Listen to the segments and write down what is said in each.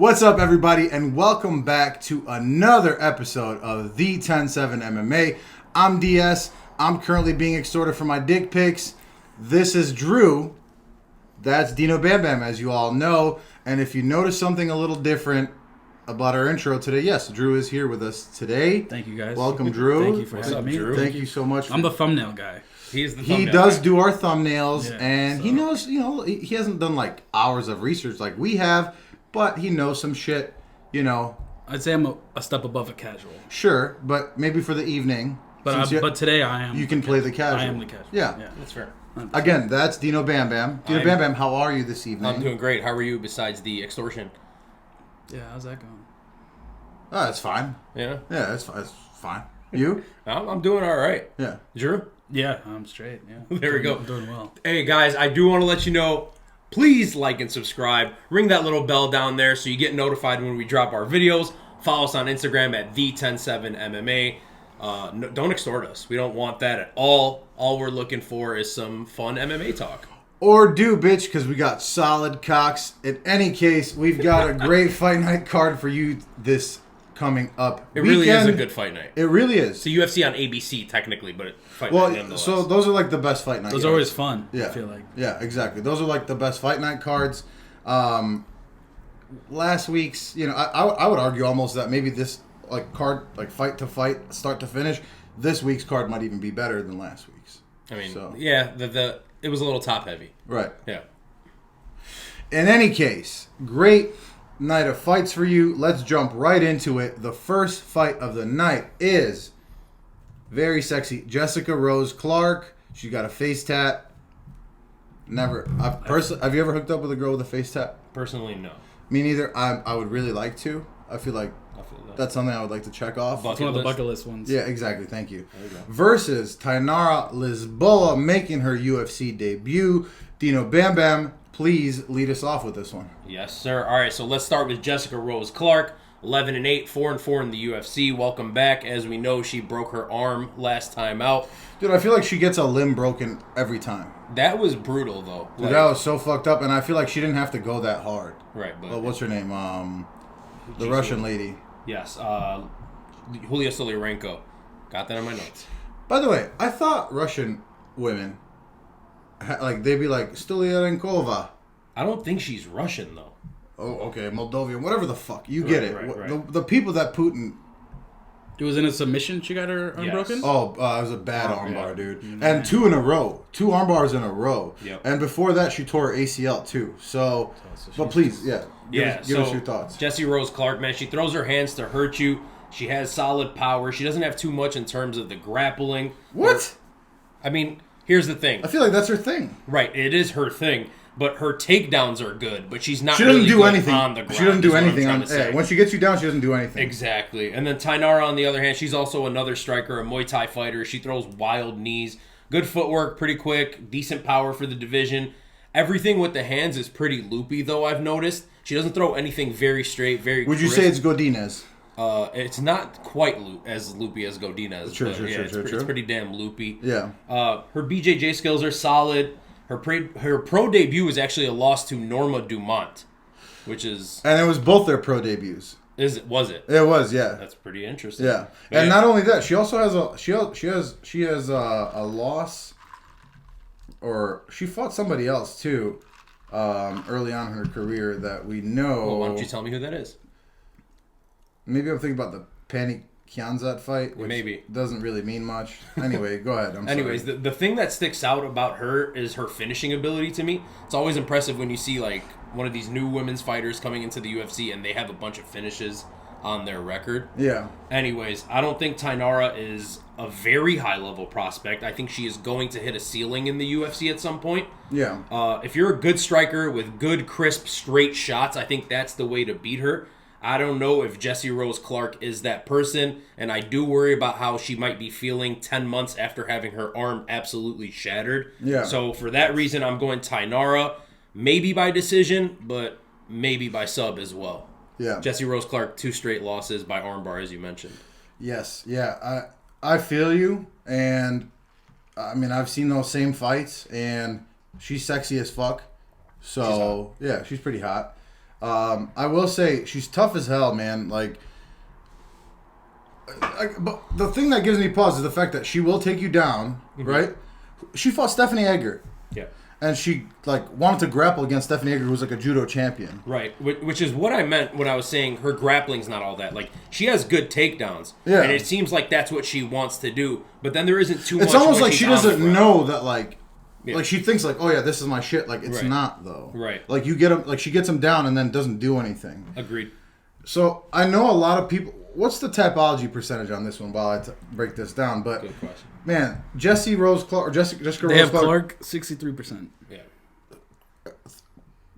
What's up, everybody, and welcome back to another episode of the 10-7 MMA. I'm DS. I'm currently being extorted for my dick pics. This is Drew. That's Dino Bam Bam, as you all know. And if you notice something a little different about our intro today, yes, Drew is here with us today. Thank you, guys. Welcome, Drew. Thank you for having me. Drew. Thank you so much. I'm the thumbnail guy. He does do our thumbnails, and so. he knows, he hasn't done like hours of research like we have, but he knows some shit, I'd say I'm a step above a casual. Sure, but maybe for the evening. But today I am. You can play the casual. I am the casual. Yeah. That's fair. 100%. Again, that's Dino Bam Bam. Dino Bam Bam, how are you this evening? I'm doing great. How are you besides the extortion? Yeah, how's that going? Oh, it's fine. Yeah? Yeah, it's fine. You? I'm doing all right. Yeah. Drew? Yeah, I'm straight. Yeah. There we go. I'm doing well. Hey, guys, I do want to let you know, please like and subscribe. Ring that little bell down there so you get notified when we drop our videos. Follow us on Instagram at the107MMA. Don't extort us. We don't want that at all. All we're looking for is some fun MMA talk. Or do, bitch, because we got solid cocks. In any case, we've got a great fight night card for you this coming up It really is a good fight night. It really is. It's a UFC on ABC, technically, but fight night Well, nonetheless. so those are like the best fight night Those are always fun, Yeah. I feel like. Yeah, exactly. Those are like the best fight night cards. Last week's, I would argue almost that maybe this card, fight to fight, start to finish, this week's card might even be better than last week's. I mean, so. Yeah, it was a little top heavy. Right. Yeah. In any case, great night of fights for you. Let's jump right into it. The first fight of the night is very sexy Jessica Rose Clark. She got a face tat. Never. Have you ever hooked up with a girl with a face tat? Personally, no. Me neither. I would really like to. I feel like that's something I would like to check off. It's one of the bucket list ones. Yeah, exactly. Thank you. Versus Tainara Lisboa making her UFC debut. Dino Bam Bam, please lead us off with this one. Yes, sir. All right, so let's start with Jessica Rose Clark. 11-8, 4-4 in the UFC. Welcome back. As we know, she broke her arm last time out. Dude, I feel like she gets a limb broken every time. That was brutal, though. Dude, that was so fucked up, and I feel like she didn't have to go that hard. Right, but Well, what's her name? The Russian lady. Yes, Julia Stoliarenko. Got that on my notes. By the way, I thought Russian women, they'd be like, Stoliarenkova. I don't think she's Russian, though. Oh, okay, Moldovan, whatever the fuck. You get it. Right. The people that Putin... It was in a submission she got her arm broken? Oh, it was a bad armbar, dude. Man. And two in a row. Two armbars in a row. Yep. And before that, she tore her ACL, too. So but please, give us your thoughts. Jessie Rose Clark, man, she throws her hands to hurt you. She has solid power. She doesn't have too much in terms of the grappling. What? I mean, here's the thing. I feel like that's her thing. Right, it is her thing. But her takedowns are good, but she's not. She doesn't really do good anything on the ground. She doesn't do is what I'm anything trying on. to say. When she gets you down, she doesn't do anything. Exactly. And then Tainara, on the other hand, she's also another striker, a Muay Thai fighter. She throws wild knees, good footwork, pretty quick, decent power for the division. Everything with the hands is pretty loopy, though. I've noticed she doesn't throw anything very straight, very. Would you say it's Godinez? It's not quite as loopy as Godinez. True. It's pretty damn loopy. Yeah. Her BJJ skills are solid. Her pro debut was actually a loss to Norma Dumont, which is... And it was both their pro debuts. Was it? It was, yeah. That's pretty interesting. Yeah. And not only that, she also has a loss, or she fought somebody else too, early on in her career that we know. Well, why don't you tell me who that is? Maybe I'm thinking about the Pani Kianzad fight, which Maybe doesn't really mean much. Anyway, go ahead. Anyways, the thing that sticks out about her is her finishing ability to me. It's always impressive when you see one of these new women's fighters coming into the UFC and they have a bunch of finishes on their record. Yeah. Anyways, I don't think Tainara is a very high-level prospect. I think she is going to hit a ceiling in the UFC at some point. Yeah. If you're a good striker with good, crisp, straight shots, I think that's the way to beat her. I don't know if Jessie Rose Clark is that person, and I do worry about how she might be feeling 10 months after having her arm absolutely shattered. Yeah. So for that reason, I'm going Tainara, maybe by decision, but maybe by sub as well. Yeah. Jessie Rose Clark, 2 straight losses by armbar, as you mentioned. Yes. Yeah. I feel you, and I mean, I've seen those same fights, and she's sexy as fuck. So, yeah, she's pretty hot. I will say she's tough as hell, man. Like, but the thing that gives me pause is the fact that she will take you down, right? She fought Stephanie Egger. Yeah. And she wanted to grapple against Stephanie Egger, who was like a judo champion. Right, which is what I meant when I was saying her grappling's not all that. Like, she has good takedowns, Yeah. and it seems like that's what she wants to do. But then there isn't too much. It's almost when like she's she on the doesn't ground. know that like Yeah. she thinks like, oh yeah, this is my shit. Like it's Right. not though. Right. Like you get him, like she gets him down and then doesn't do anything. Agreed. So I know a lot of people. What's the typology percentage on this one? While I break this down, but Good question. man, Jessica Rose Clark. They have Clark 63%. Yeah.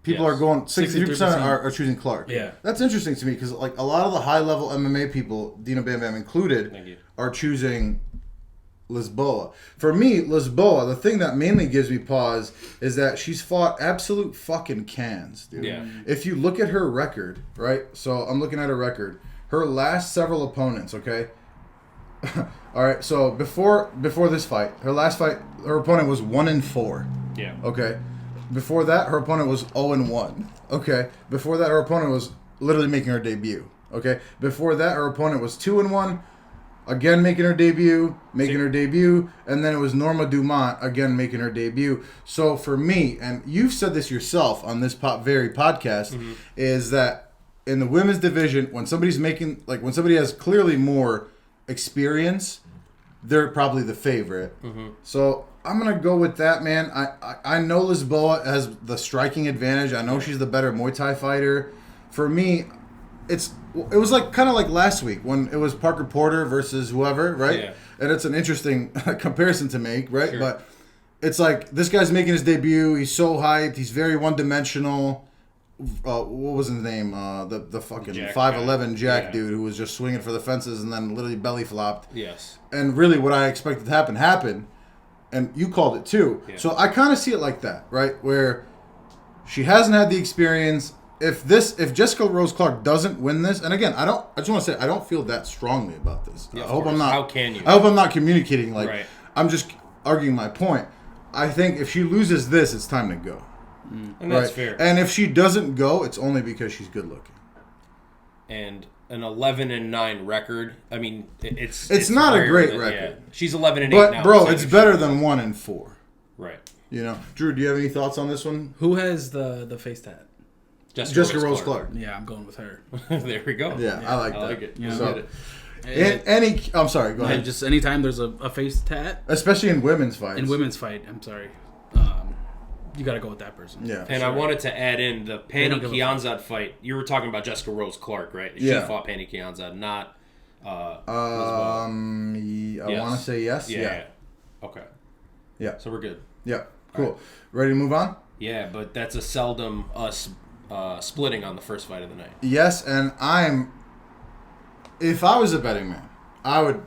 People Yes. are going 63% 63%. are choosing Clark. Yeah. That's interesting to me because like a lot of the high level MMA people, Dina Bam Bam included, Thank you. are choosing Lisboa. For me, Lisboa, the thing that mainly gives me pause is that she's fought absolute fucking cans, dude. Yeah. If you look at her record, right? So I'm looking at her record. Her last several opponents, okay? All right, so before this fight, her last fight, her opponent was 1-4. Yeah. Okay. Before that, her opponent was 0-1. Okay. Before that, her opponent was literally making her debut. Okay. Before that, her opponent was 2-1. Again, making her debut, and then it was Norma Dumont again making her debut. So for me, and you've said this yourself on this very podcast, is that in the women's division, when somebody's making when somebody has clearly more experience, they're probably the favorite. So I'm gonna go with that, man. I know Lisboa has the striking advantage. I know she's the better Muay Thai fighter. For me, it was kind of like last week when it was Parker Porter versus whoever, right? Yeah. And it's an interesting comparison to make, right? Sure. But it's like this guy's making his debut. He's so hyped. He's very one-dimensional. What was his name? The fucking Jack 5'11" Jack Yeah. dude who was just swinging for the fences and then literally belly flopped. Yes. And really, what I expected to happen happened, and you called it too. Yeah. So I kind of see it like that, right? Where she hasn't had the experience. If Jessica Rose Clark doesn't win this, and again, I just want to say I don't feel that strongly about this. Yeah, I of hope I'm course. not. How can you? I hope I'm not communicating Right. I'm just arguing my point. I think if she loses this, it's time to go. And that's Right. fair. And if she doesn't go, it's only because she's good looking. And an 11-9 record. I mean, it's not a rare great that- record. Yeah. She's 11-8 But now. bro, so it's if better she- than 1-4. Right. You know, Drew, do you have any thoughts on this one? Who has the face tat? Jessica Rose Clark. Yeah, I'm going with her. There we go. Yeah, I like I that. like it. Yeah. So, And, I'm sorry, go ahead. just anytime there's a face tat Especially in women's fights. in women's fight, I'm sorry, you got to go with that person. Yeah. And I wanted to add in the Pani don't give a Kianzad fight. You were talking about Jessica Rose Clark, right? She Yeah. fought Pani Kianzad, not I Yes. want to say yes. yeah. Okay. Yeah. So we're good. Yeah. Cool. Ready to move on? Yeah, but that's a seldom us splitting on the first fight of the night. Yes, and if I was a betting man, I would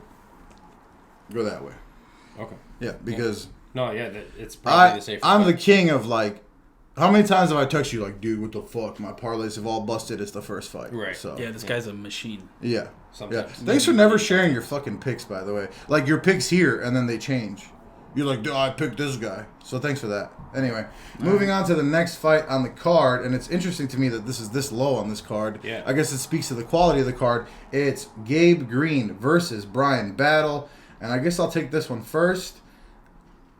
go that way. Okay. Yeah, because No, yeah, it's probably the safer I'm the fight. king of how many times have I texted you dude, what the fuck? My parlays have all busted. It's the first fight. Right. So Yeah, this guy's a machine. yeah. Sometimes. Yeah. Thanks for never sharing your fucking picks, by the way. Your picks here and then they change. You're like, dude, I picked this guy. So thanks for that. Anyway, moving on to the next fight on the card, and it's interesting to me that this is this low on this card. Yeah. I guess it speaks to the quality of the card. It's Gabe Green versus Bryan Battle, and I guess I'll take this one first.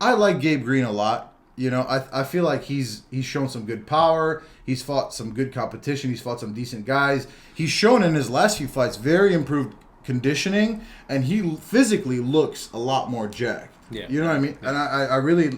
I like Gabe Green a lot. You know, I feel like he's shown some good power. He's fought some good competition. He's fought some decent guys. He's shown in his last few fights very improved conditioning, and he physically looks a lot more jacked. Yeah. You know what I mean? And I really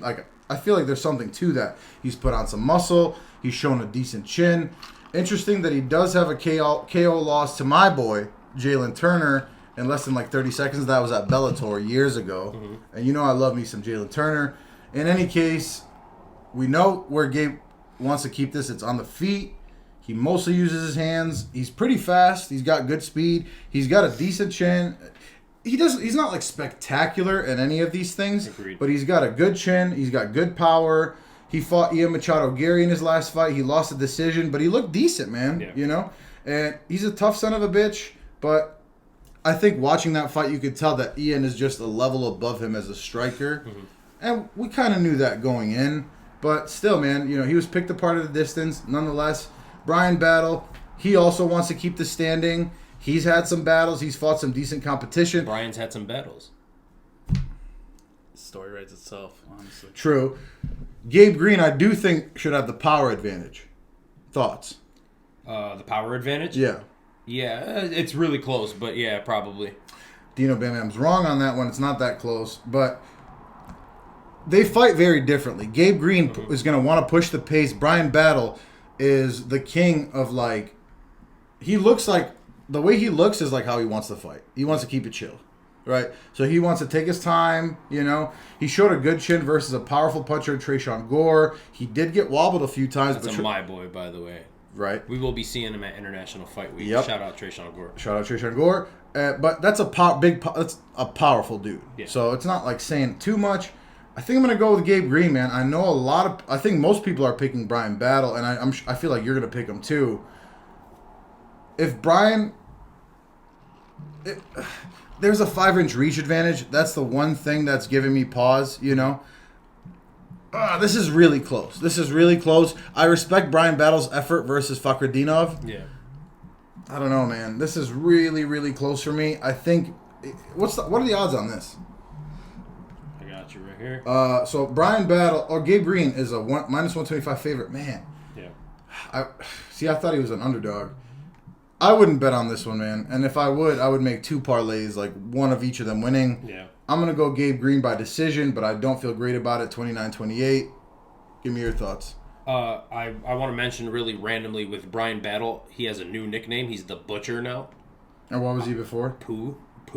I feel like there's something to that. He's put on some muscle. He's shown a decent chin. Interesting that he does have a KO loss to my boy, Jalen Turner, in less than 30 seconds. That was at Bellator years ago. Mm-hmm. And you know I love me some Jalen Turner. In any case, we know where Gabe wants to keep this. It's on the feet. He mostly uses his hands. He's pretty fast. He's got good speed. He's got a decent chin. He's not spectacular in any of these things. Agreed. But he's got a good chin. He's got good power. He fought Ian Machado Garry in his last fight. He lost a decision, but he looked decent, man. Yeah. You know? And he's a tough son of a bitch, but I think watching that fight, you could tell that Ian is just a level above him as a striker. Mm-hmm. And we kind of knew that going in. But still, man, he was picked apart at a distance. Nonetheless, Bryan Battle, he also wants to keep the standing. He's had some battles. He's fought some decent competition. Bryan's had some battles. Story writes itself, honestly. True. Gabe Green, I do think, should have the power advantage. Thoughts? The power advantage? Yeah. Yeah, it's really close, but yeah, probably. Dino Bam Bam's wrong on that one. It's not that close. But they fight very differently. Gabe Green is going to want to push the pace. Bryan Battle is the king of, like... He looks like... The way he looks is like how he wants to fight. He wants to keep it chill. Right? So he wants to take his time, you know. He showed a good chin versus a powerful puncher, Tresean Gore. He did get wobbled a few times. That's my boy, by the way. Right. We will be seeing him at International Fight Week. Yep. Shout out Tresean Gore. Shout out Tresean Gore. But that's that's a powerful dude. Yeah. So it's not like saying too much. I think I'm going to go with Gabe Green, man. I know I think most people are picking Bryan Battle, and I feel like you're going to pick him too. If Bryan... There's a 5-inch reach advantage. That's the one thing that's giving me pause, you know. This is really close. I respect Bryan Battle's effort versus Fakhretdinov. Yeah. I don't know, man. This is really, really close for me. I think... what are the odds on this? I got you right here. So Bryan Battle... Or Gabe Green is a minus 125 favorite. Man. Yeah. I thought he was an underdog. I wouldn't bet on this one, man. And if I would make 2 parlays, like one of each of them winning. Yeah. I'm going to go Gabe Green by decision, but I don't feel great about it, 29-28. Give me your thoughts. I want to mention really randomly with Bryan Battle, he has a new nickname. He's the Butcher now. And what was he before? Pooh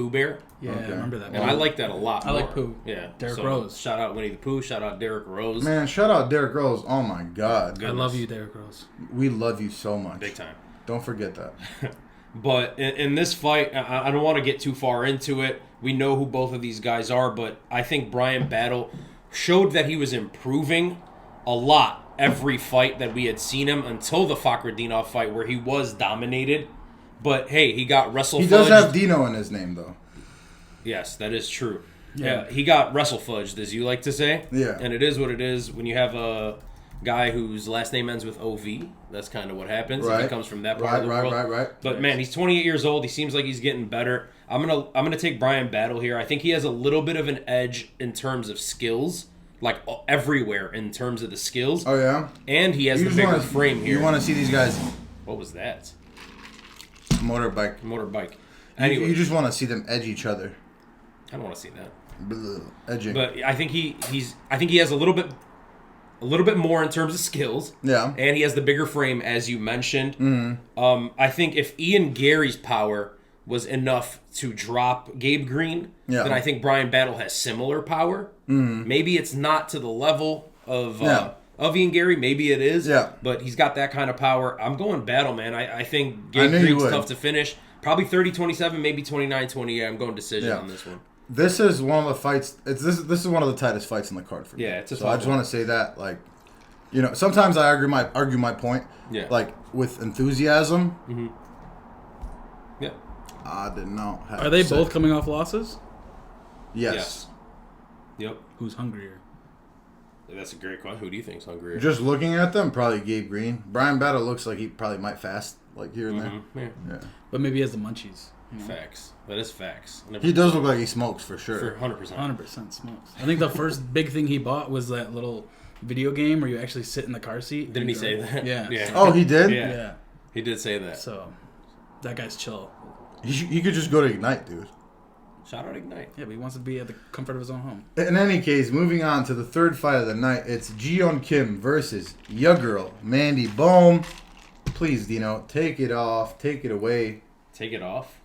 Bear. Yeah, Okay. I remember that. And I like that a lot. I like more. Pooh. Yeah. Derrick Rose. Shout out Winnie the Pooh. Shout out Derrick Rose. Man, shout out Derrick Rose. Oh, my God. I love you, Derrick Rose. We love you so much. Big time. Don't forget that. But in this fight, I don't want to get too far into it. We know who both of these guys are, but I think Bryan Battle showed that he was improving a lot every fight that we had seen him until the Fakhretdinov fight where he was dominated. But hey, he got wrestle. He does have Dino in his name, though. Yes, that is true. Yeah. He got wrestle fudged, as you like to say. Yeah. And it is what it is when you have a guy whose last name ends with OV. That's kind of what happens. Right. He comes from that part of the world. Right. But man, he's 28 years old. He seems like he's getting better. I'm gonna take Bryan Battle here. I think he has a little bit of an edge in terms of skills, like everywhere in terms of the skills. Oh, yeah? And he has the bigger frame here. You want to see these guys What was that? motorbike. Anyway, You just want to see them edge each other. I don't want to see that. Edging. But I think he has a little bit more in terms of skills. Yeah. And he has the bigger frame, as you mentioned. Mm-hmm. I think if Ian Garry's power was enough to drop Gabe Green, then I think Bryan Battle has similar power. Mm-hmm. Maybe it's not to the level of Ian Garry. Maybe it is. Yeah. But he's got that kind of power. I'm going Battle, man. I think Gabe Green's tough to finish. Probably 30-27, maybe 29-28. I'm going decision on this one. This is one of the fights. This is one of the tightest fights in the card for me. Yeah, it's a so I just want to say that, like, you know, sometimes I argue my point. Yeah. Like with enthusiasm. Mm-hmm. Yeah. I did not have Are they to say. both coming off losses? Yes. Yep. Who's hungrier? That's a great question. Who do you think's hungrier? Just looking at them, probably Gabe Green. Bryan Battle looks like he probably might fast, like here and there. Yeah. But maybe he has the munchies. You know? Facts. That is facts. He does look like he smokes for sure. For 100%. 100% smokes. I think the first big thing he bought was that little video game where you actually sit in the car seat. Didn't he say that? Yeah. Yeah. Oh, he did? Yeah. He did say that. So, that guy's chill. He could just go to Ignite, dude. Shout out Ignite. Yeah, but he wants to be at the comfort of his own home. In any case, moving on to the third fight of the night, it's Yeon Kim versus ya girl, Mandy. Böhm. Please, Dino, take it off. Take it away. Take it off.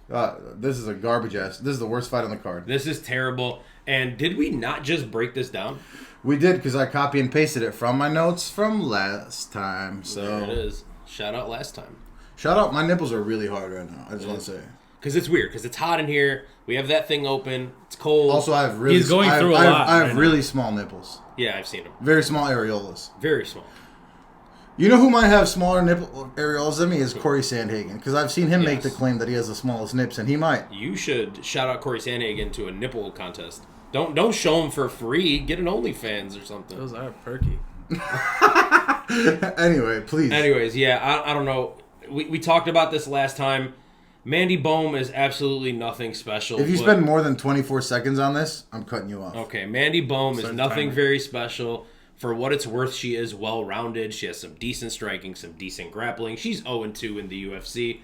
This is a garbage ass. This is the worst fight on the card. This is terrible. And did we not just break this down? We did because I copy and pasted it from my notes from last time. So There it is. Shout out last time. Shout out. My nipples are really hard right now. I just want to say. Because it's weird. Because it's hot in here. We have that thing open. It's cold. Also, I have really. He's going through a lot I have right really small nipples. Yeah, I've seen them. Very small areolas. Very small. You know who might have smaller nipple areolas than me is Corey Sandhagen, because I've seen him make the claim that he has the smallest nips, and he might. You should shout out Corey Sandhagen to a nipple contest. Don't show him for free. Get an OnlyFans or something. Those are perky. Anyway, please. Anyways, yeah, I don't know. We talked about this last time. Mandy Böhm is absolutely nothing special. If you spend more than 24 seconds on this, I'm cutting you off. Okay, Mandy Böhm is nothing very special. For what it's worth, she is well-rounded. She has some decent striking, some decent grappling. She's 0-2 in the UFC.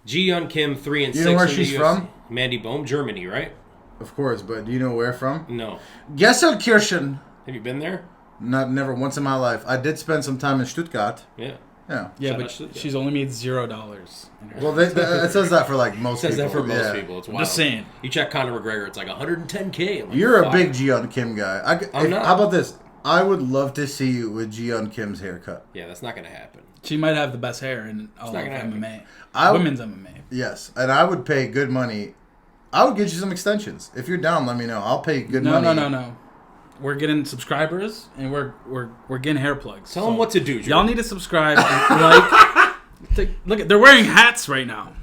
Yeon Kim 3-6 in the UFC. You know where she's from? Mandy Böhm, Germany, right? Of course, but do you know where from? No. Gesselkirchen. Have you been there? Never once in my life. I did spend some time in Stuttgart. Yeah. Yeah. Yeah, but she's only made $0. Well, it says that for like most Says people. that for most people. It's wild. Just saying. You check Conor McGregor, it's like 110K. I'm like, You're fuck. a big Jeon Kim guy. I'm not. How about this? I would love to see you with Jeon Kim's haircut. Yeah, that's not going to happen. She might have the best hair in all of not gonna happen. MMA. Women's MMA. Yes, and I would pay good money. I would get you some extensions. If you're down, let me know. I'll pay good money. No. We're getting subscribers and we're getting hair plugs. Tell them what to do, Joe. Y'all need to subscribe and like. Look at they're wearing hats right now,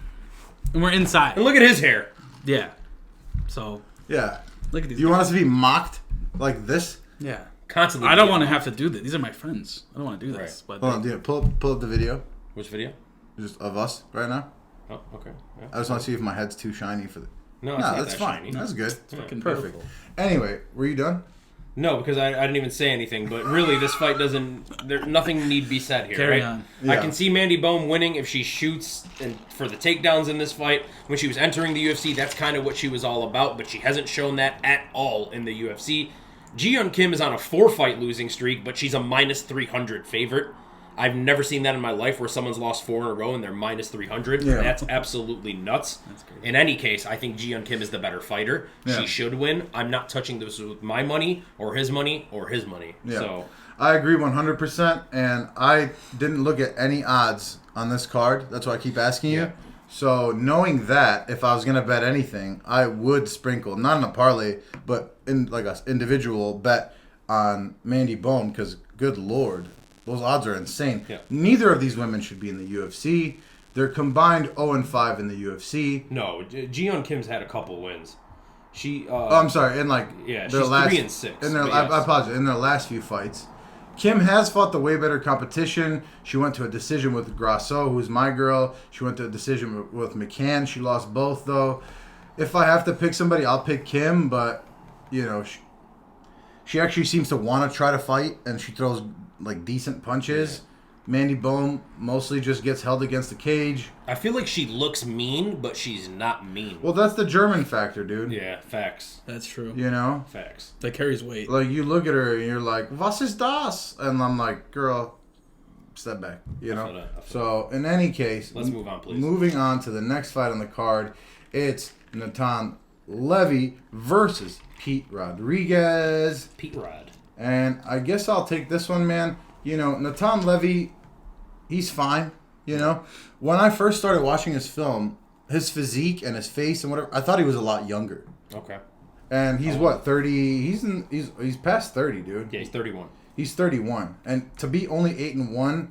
and we're inside. And look at his hair. Yeah. So Yeah. look at these. You guys. want us to be mocked like this? Yeah. Constantly. I don't want to have to do this. These are my friends. I don't want to do this. Right. But Hold on, dude. Pull up the video Which video? just of us right now. Oh, okay. Yeah. I just want to see if my head's too shiny for the. No, it's not that's that fine. shiny. That's good. fucking Perfect. beautiful. Anyway, were you done? No, because I didn't even say anything. But really, this fight doesn't. Nothing need be said here. Carry right? on. I Yeah. can see Mandy Böhm winning if she shoots and for the takedowns in this fight. When she was entering the UFC, that's kind of what she was all about. But she hasn't shown that at all in the UFC. Jeon Kim is on a 4-fight losing streak, but she's a minus 300 favorite. I've never seen that in my life where someone's lost 4 in a row and they're minus 300. Yeah. That's absolutely nuts. That's crazy. In any case, I think Jeon Kim is the better fighter. Yeah. She should win. I'm not touching this with my money or his money or his money. Yeah. So I agree 100%, and I didn't look at any odds on this card. That's why I keep asking you. Yeah. So knowing that, if I was gonna bet anything, I would sprinkle, not in a parlay, but in like a individual bet on Mandy Böhm, because good lord, those odds are insane. Yeah. Neither of these women should be in the UFC. They're combined 0-5 in the UFC. no, Jeon Kim's had a couple wins. She. Oh, I'm sorry. In like Yeah, their she's last 3-6, In their, but I yes. apologize. In their last few fights, Kim has fought the way better competition. She went to a decision with Grasso, who's my girl. She went to a decision with McCann. She lost both though. If I have to pick somebody, I'll pick Kim. But you know, she actually seems to want to try to fight, and she throws like decent punches. Yeah. Mandy Böhm mostly just gets held against the cage. I feel like she looks mean, but she's not mean. Well, that's the German factor, dude. Yeah, facts. That's true. You know? Facts. That carries weight. Like, you look at her and you're like, was ist das? And I'm like, girl, step back, you know? feel that, I feel So, in any case, Let's move on, please. Moving on to the next fight on the card, it's Natan Levy versus Pete Rodriguez. Pete Rod. And I guess I'll take this one, man. You know, Natan Levy, he's fine, you know? When I first started watching his film, his physique and his face and whatever, I thought he was a lot younger. Okay. And he's what, 30? He's past 30, dude. Yeah, he's 31. He's 31, and to be only 8-1,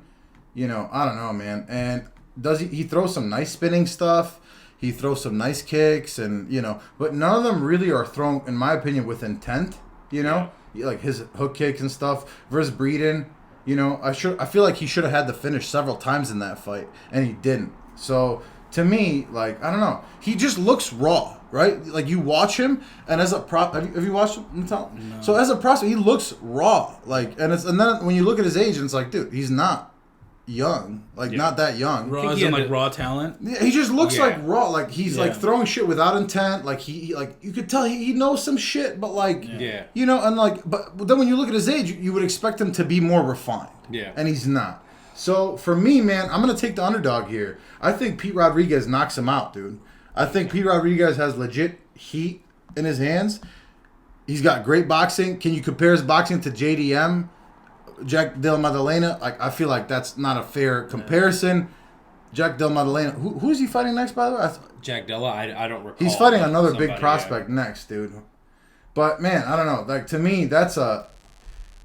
you know, I don't know, man. And does he throws some nice spinning stuff? He throws some nice kicks, and you know, but none of them really are thrown, in my opinion, with intent. You know, like his hook kicks and stuff versus Breeden. You know, I feel like he should have had the finish several times in that fight, and he didn't. So to me, like I don't know, he just looks raw, right? Like you watch him, and as a prop, have you watched him? No. So as a prospect, he looks raw, like, and then when you look at his age, and it's like, dude, he's not young, like not that young. Raw think as he in had like the- raw talent. Yeah, he just looks Yeah. like raw, like he's like Yeah. throwing shit without intent, like he like you could tell he knows some shit, but like Yeah. you know, and like but then when you look at his age, you would expect him to be more refined. Yeah. And he's not. So for me, man, I'm gonna take the underdog here. I think Pete Rodriguez knocks him out, dude. I think Pete Rodriguez has legit heat in his hands. He's got great boxing. Can you compare his boxing to JDM, Jack Del Maddalena? Like I feel like that's not a fair comparison. Jack Del Maddalena. Who's he fighting next, by the way? Jack Della, I don't recall. He's fighting but another somebody, big prospect next, dude. But man, I don't know. Like to me, that's a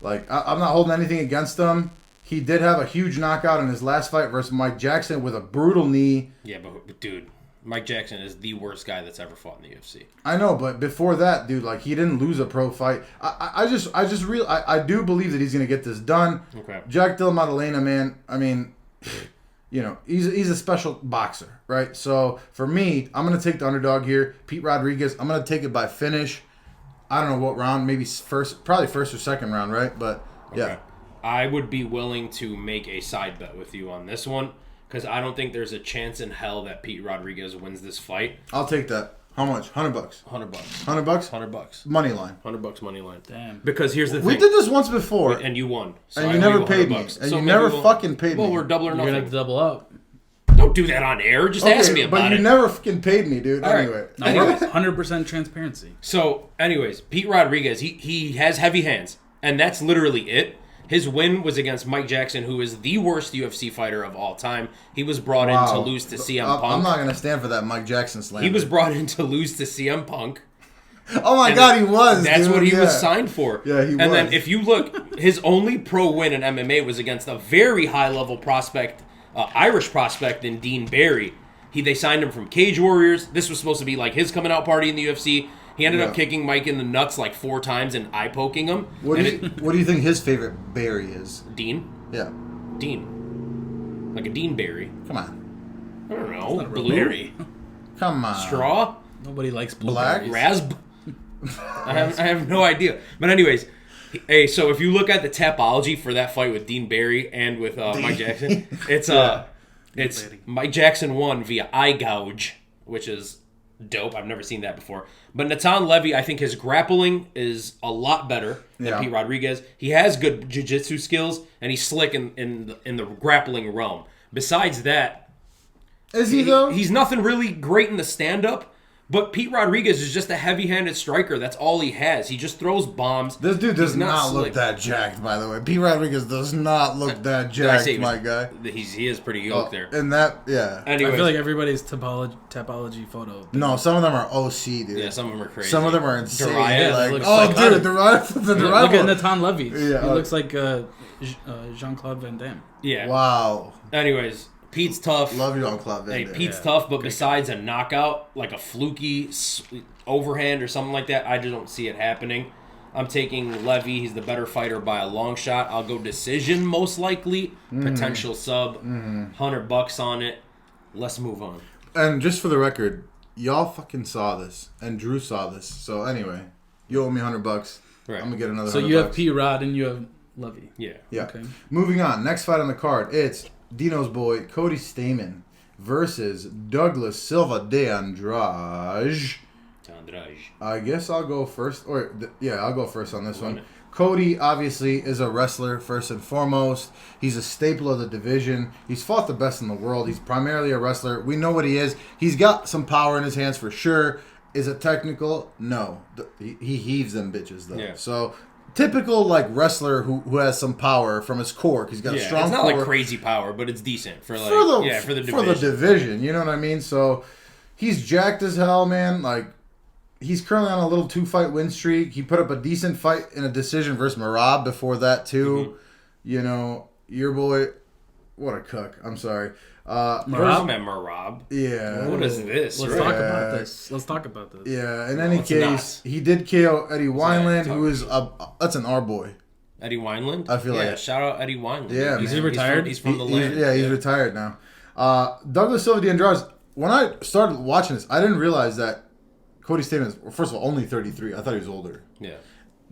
like I'm not holding anything against him. He did have a huge knockout in his last fight versus Mike Jackson with a brutal knee. Yeah, but dude, Mike Jackson is the worst guy that's ever fought in the UFC. I know, but before that, dude, like he didn't lose a pro fight. I do believe that he's gonna get this done. Okay. Jack Della Maddalena, man. I mean, you know, he's a special boxer, right? So for me, I'm gonna take the underdog here. Pete Rodriguez. I'm gonna take it by finish. I don't know what round, maybe probably first or second round, right? But yeah. Okay. I would be willing to make a side bet with you on this one. Because I don't think there's a chance in hell that Pete Rodriguez wins this fight. I'll take that. How much? $100. $100. $100? $100. Money line. $100 money line. Damn. Because here's the thing. We did this once before. And you won. So and I you owe never you paid me. $100. And So you maybe never fucking paid me. Well, we're double or You're nothing. gonna have to double up. Don't do that on air. Just ask me about but it. you never fucking paid me, dude. All right. Anyway. No, we're 100% transparency. So, anyways, Pete Rodriguez, he has heavy hands. And that's literally it. His win was against Mike Jackson, who is the worst UFC fighter of all time. He was brought in to lose to CM Punk. I'm not going to stand for that Mike Jackson slander. He was brought in to lose to CM Punk. Oh my God, he was. That's dude. what he was signed for. Yeah, he was. And then if you look, his only pro win in MMA was against a very high level prospect, Irish prospect in Dean Barry. They signed him from Cage Warriors. This was supposed to be like his coming out party in the UFC. He ended up kicking Mike in the nuts like 4 times and eye poking him. What do you think his favorite berry is? Dean? Yeah. Dean. Like a Dean Berry. Come on. I don't know. Not a real Blue? berry. Come on. Straw? Nobody likes Black? blueberries. Rasp? I have no idea. But anyways, hey, so if you look at the tapology for that fight with Dean Barry and with Mike Jackson, it's it's Mike Jackson won via eye gouge, which is dope. I've never seen that before. But Natan Levy, I think his grappling is a lot better than Pete Rodriguez. He has good jiu-jitsu skills, and he's slick in the grappling realm. Besides that, is he though? He's nothing really great in the stand-up. But Pete Rodriguez is just a heavy-handed striker. That's all he has. He just throws bombs. This dude does not look slick. that jacked, by the way. Pete Rodriguez does not look that jacked, my guy. He is pretty yoked there. And that, yeah. Anyways, I feel like everybody's topology photo. No, some of them are OC, dude. yeah, some of them are crazy. Some of them are insane. Dariah Like, looks oh, psychotic. dude, the Dariah. Look at Natan Levy. Yeah, He looks like Jean-Claude Van Damme. Yeah. Wow. Anyways, Pete's tough. Love you on Club Van Hey, Damme. Pete's tough, but besides a knockout, like a fluky overhand or something like that, I just don't see it happening. I'm taking Levy. He's the better fighter by a long shot. I'll go decision most likely. Potential sub. $100 on it. Let's move on. And just for the record, y'all fucking saw this, and Drew saw this. So anyway, you owe me $100. Right. I'm gonna get another. So $100. you have P. Rod and you have Levy. Yeah. Yeah. Okay. Moving on. Next fight on the card. It's Dino's boy Cody Stamann versus Douglas Silva de Andrade. I guess I'll go first. I'll go first on this one. Cody obviously is a wrestler first and foremost. He's a staple of the division. He's fought the best in the world. He's primarily a wrestler. We know what he is. He's got some power in his hands for sure. Is it technical? No. He heaves them bitches though. Yeah. So typical like wrestler who has some power from his core. He's got a strong it's not core. like crazy power, but it's decent for like for the division. For the division, you know what I mean? So he's jacked as hell, man. Like he's currently on a little 2-fight win streak. He put up a decent fight in a decision versus Marab before that too. You know, your boy, what a cuck. I'm sorry. Marab. Yeah. What is this? Let's talk about this. Let's talk about this. Yeah. In any it's case, he did KO Eddie Wineland, who is that's an R boy. Eddie Wineland? I feel like shout out Eddie Wineland. Yeah, Is he retired? He's from the land. He's retired now. Douglas Silva de Andrade. When I started watching this, I didn't realize that Cody Stamann is, first of all, only 33. I thought he was older. Yeah.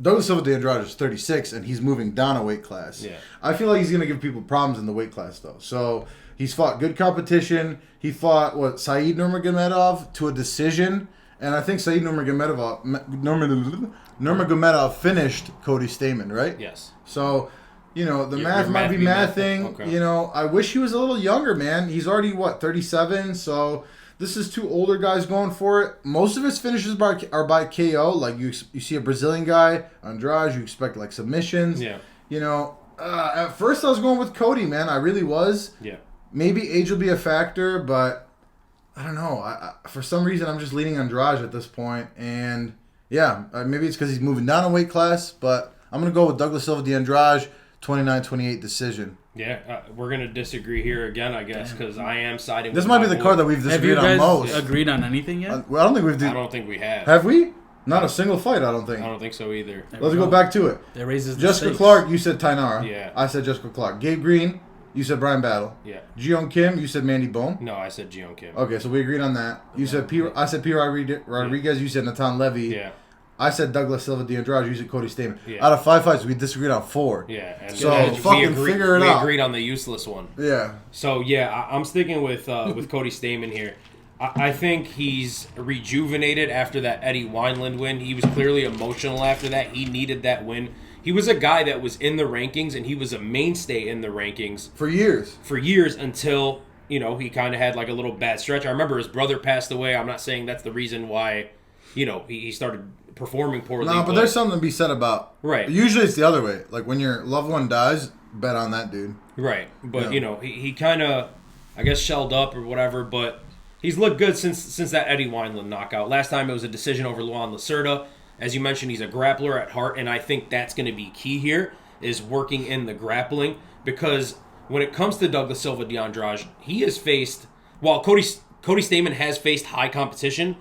Douglas Silva de Andrade is 36, and he's moving down a weight class. Yeah. I feel like he's going to give people problems in the weight class, though. So he's fought good competition. He fought, Saeed Nurmagomedov to a decision, and I think Saeed Nurmagomedov finished Cody Stamann, right? Yes. So, the Your math might be mathing. Okay. I wish he was a little younger, man. He's already, 37? So this is 2 older guys going for it. Most of his finishes are by KO. Like, you see a Brazilian guy, Andrade, you expect, submissions. Yeah. At first I was going with Cody, man. I really was. Yeah. Maybe age will be a factor, but I don't know. For some reason, I'm just leaning Andrade at this point. And, yeah, maybe it's because he's moving down a weight class, but I'm going to go with Douglas Silva de Andrade. 29-28 decision. Yeah, we're going to disagree here again, I guess, because I am siding This with might my be the boy. card that we've Have you disagreed on guys most. agreed on anything yet? I don't think we've. I don't think we have. Have we? Not a single fight, I don't think. I don't think so either. Let's go back to it. That raises the Jessica stakes. Clark, you said Tainara. Yeah. I said Jessica Clark. Gabe Green, you said Brian Battle. Yeah. Jeon Kim, you said Mandy Böhm. No, I said Yeon Kim. Okay, so we agreed on that. You said I said P. Rodriguez. You said Natan Levy. Yeah. I said Douglas Silva de Andrade. You said Cody Stamann. Yeah. Out of 5 fights, we disagreed on 4. Yeah. And So, and fucking figure it we out. agreed on the useless one. Yeah. So, yeah, I'm sticking with Cody Stamann here. I think he's rejuvenated after that Eddie Wineland win. He was clearly emotional after that. He needed that win. He was a guy that was in the rankings, and he was a mainstay in the rankings For years. until, he kind of had like a little bad stretch. I remember his brother passed away. I'm not saying that's the reason why, he started performing poorly. No, but there's something to be said about. Right. Usually it's the other way. Like when your loved one dies, bet on that dude. Right. But, Yeah. he kind of, I guess, shelled up or whatever, but he's looked good since that Eddie Wineland knockout. Last time it was a decision over Luan Lacerda. As you mentioned, he's a grappler at heart, and I think that's going to be key here, is working in the grappling, because when it comes to Douglas Silva de Andrade, he has faced, while Cody Stamann has faced high competition,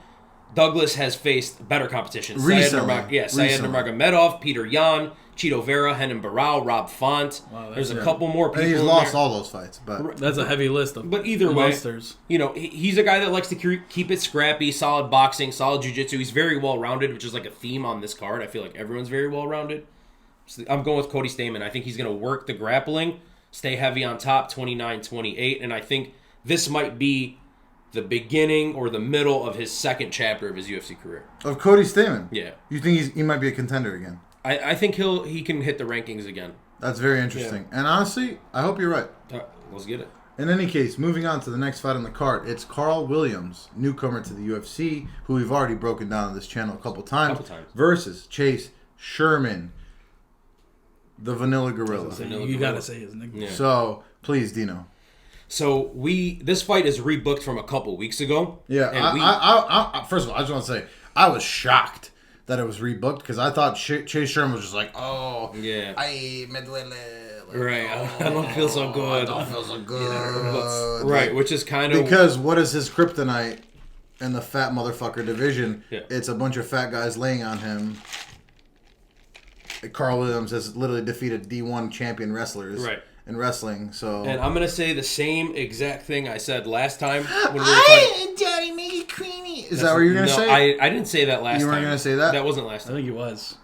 Douglas has faced better competition. Recently. Syed Nurmagomedov, Peter Yan, Chito Vera, Henan Barao, Rob Font. Wow, There's a couple more people And he's in lost there. all those fights, but That's a heavy list of But either way, monsters. he's a guy that likes to keep it scrappy, solid boxing, solid jiu-jitsu. He's very well-rounded, which is like a theme on this card. I feel like everyone's very well-rounded. So I'm going with Cody Stamann. I think he's going to work the grappling, stay heavy on top, 29-28, and I think this might be the beginning or the middle of his second chapter of his UFC career. of Cody Stamann. Yeah. You think he might be a contender again? I think he can hit the rankings again. That's very interesting. And honestly, I hope you're right. Let's get it. In any case, moving on to the next fight on the card, it's Karl Williams, newcomer to the UFC, who we've already broken down on this channel a couple times, versus Chase Sherman, the Vanilla Gorilla. You gotta say his nickname. Yeah. So, please, Dino. So this fight is rebooked from a couple weeks ago. Yeah, and I first of all, I just want to say, I was shocked that it was rebooked, because I thought Chase Sherman was just like, oh, yeah, ay, me duele. Like, right. I don't feel so good. I don't feel so good. Right, which is kind of Because what is his kryptonite in the fat motherfucker division? Yeah. It's a bunch of fat guys laying on him. Karl Williams has literally defeated D1 champion wrestlers in wrestling. So, And I'm gonna say the same exact thing I said last time when we were talking. Daddy, make it creamy. Is that what you're gonna No, say? I didn't say that last time. You weren't gonna say that? That wasn't last I time. think he was.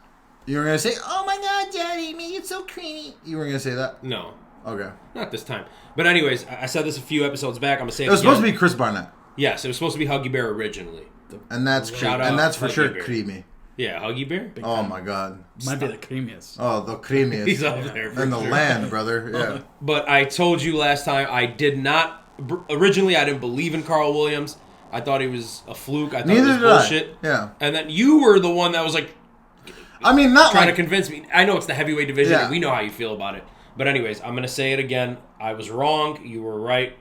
You were gonna say, "Oh my God, Daddy, make it so creamy." You weren't gonna say that. No, Okay. not this time. But anyways, I said this a few episodes back. I'm gonna say It was supposed to be Chris Barnett, Yes, it was supposed to be Huggy Bear originally. and that's Shout out and that's for Huggy sure Bear. creamy. Yeah, Huggy Bear. Oh my God. Might be the creamiest. Oh, the creamiest. He's up there. For in the sure. land, brother. Yeah. But I told you last time I did not. Originally, I didn't believe in Karl Williams. I thought he was a fluke. I thought Neither it was did I. bullshit. Yeah. And then you were the one that was like I mean, not trying like to convince me. I know it's the heavyweight division, Yeah. and we know how you feel about it. But anyways, I'm gonna say it again. I was wrong. You were right.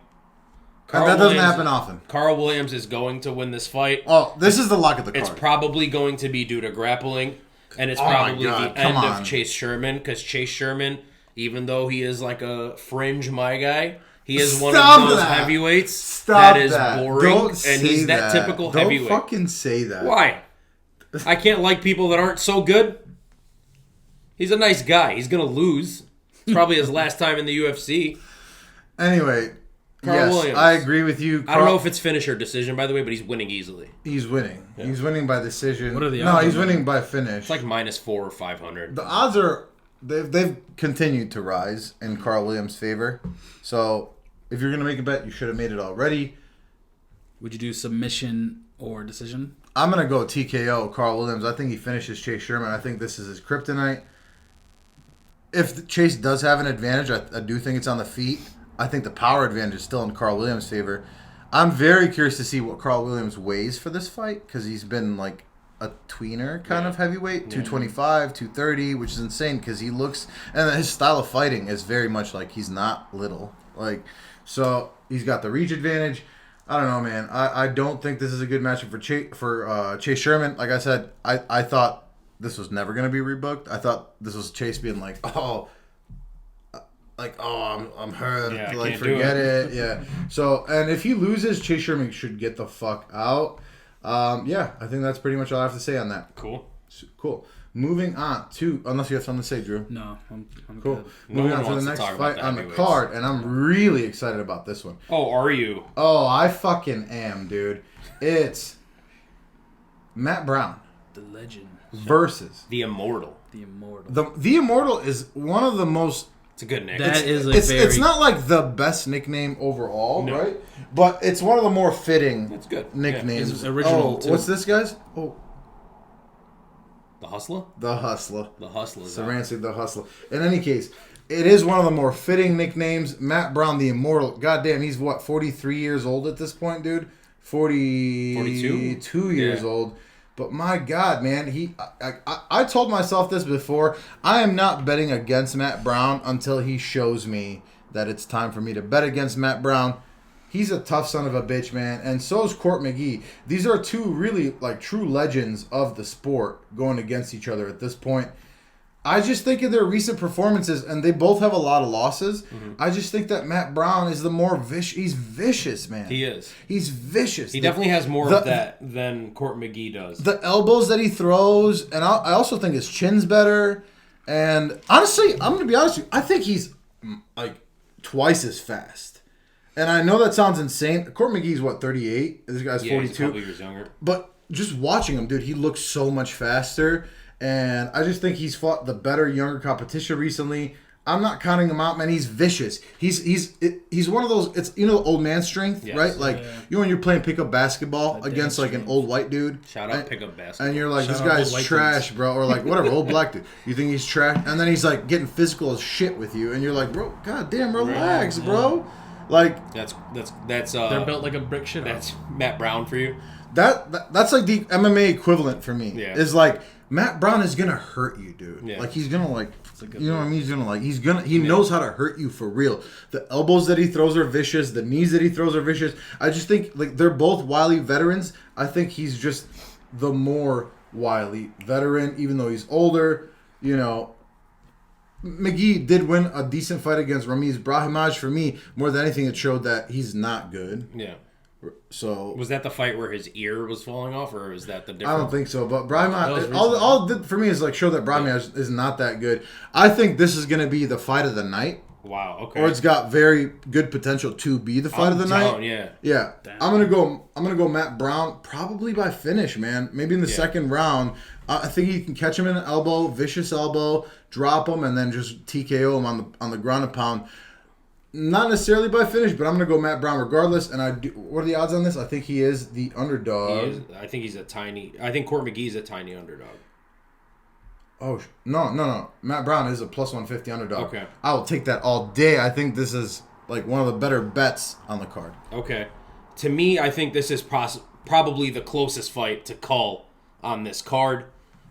and that doesn't happen often. Karl Williams is going to win this fight. Oh, this is the lock of the card. It's probably going to be due to grappling, and it's Oh my probably God, the come end on. of Chase Sherman, because Chase Sherman, even though he is like a fringe my guy, he is one Stop of those that. heavyweights Stop that is that. boring, Don't and say he's that typical Don't heavyweight. fucking say that. Why? I can't like people that aren't so good. He's a nice guy. He's gonna lose. It's probably his last time in the UFC. Anyway, Karl yes, Williams. I agree with you. I don't know if it's finish or decision, by the way, but he's winning easily. He's winning. He's winning by decision. What are the No, odds he's on that? winning by finish. It's like -4 or 500. The odds are they've continued to rise in Karl Williams' favor. So if you're gonna make a bet, you should have made it already. Would you do submission or decision? I'm gonna go TKO Karl Williams. I think he finishes Chase Sherman. I think this is his kryptonite. If Chase does have an advantage, I do think it's on the feet. I think the power advantage is still in Karl Williams' favor. I'm very curious to see what Karl Williams weighs for this fight, because he's been like a tweener kind of heavyweight, 225, 230, which is insane because he looks, and his style of fighting is very much like he's not little. Like, so he's got the reach advantage. I don't know, man. I don't think this is a good matchup for Chase Sherman. Like I said, I thought this was never going to be rebooked. I thought this was Chase being like, oh, like, oh, I'm hurt. Yeah, I like, can't do forget it. Yeah. So, and if he loses, Chase Sherman should get the fuck out. Yeah, I think that's pretty much all I have to say on that. Cool. Moving on to, unless you have something to say, Drew. No, I'm Cool. good. Moving on to the next fight on the card, and I'm really excited about this one. Oh, are you? Oh, I fucking am, dude. It's Matt Brown. The legend. Versus The Immortal. The Immortal. The Immortal is one of the most. It's a good name. It's not like the best nickname overall, No. right? But it's one of the more fitting. It's good. Nicknames. It's original, too. What's this, guys? Oh, The Hustler? the Hustler. The Hustler. Saransky, the Hustler. In any case, it is one of the more fitting nicknames. Matt Brown, the Immortal. Goddamn, he's what, 43 years old at this point, dude? 42 years old. But my God, man, I told myself this before. I am not betting against Matt Brown until he shows me that it's time for me to bet against Matt Brown. He's a tough son of a bitch, man. And so is Court McGee. These are two really, like, true legends of the sport going against each other at this point. I just think of their recent performances, and they both have a lot of losses. Mm-hmm. I just think that Matt Brown is the more vicious. He's vicious, man. He is. He's vicious. He definitely has more of that than Court McGee does. The elbows that he throws, and I also think his chin's better. And honestly, I'm going to be honest with you. I think he's, like, twice as fast. And I know that sounds insane. Court McGee's, what, 38? This guy's 42. He's a couple years younger. But just watching him, dude, he looks so much faster. And I just think he's fought the better, younger competition recently. I'm not counting him out, man. He's vicious. He's one of those. It's old man strength, right? Like when you're playing pickup basketball against like an old white dude. Shout out pickup basketball. And you're like, this guy's trash, bro, or like whatever, old black dude. You think he's trash, and then he's like getting physical as shit with you, and you're like, bro, goddamn, relax, bro. Like that's they're built like a brick shit. That's Matt Brown for you. That's like the MMA equivalent for me. Yeah. Is like Matt Brown is gonna hurt you, dude. Yeah. Like he's gonna like, you know what I mean? He knows how to hurt you for real. The elbows that he throws are vicious. The knees that he throws are vicious. I just think like they're both wily veterans. I think he's just the more wily veteran, even though he's older. You know, McGee did win a decent fight against Ramiz Brahimaj. For me, more than anything, it showed that he's not good. Yeah. So was that the fight where his ear was falling off, or is that the difference? I don't think so. But Brahimaj, all it did for me is like show that Brahimaj is not that good. I think this is going to be the fight of the night. Wow. Okay. Or it's got very good potential to be the fight of the night. Yeah. Yeah. Damn. I'm gonna go Matt Brown probably by finish, man. Maybe in the second round. I think you can catch him in an elbow, vicious elbow, drop him, and then just TKO him on the ground and pound. Not necessarily by finish, but I'm going to go Matt Brown regardless. And what are the odds on this? I think he is the underdog. I think Court McGee is a tiny underdog. Oh, no. Matt Brown is a plus 150 underdog. Okay. I will take that all day. I think this is like one of the better bets on the card. Okay. To me, I think this is probably the closest fight to call on this card.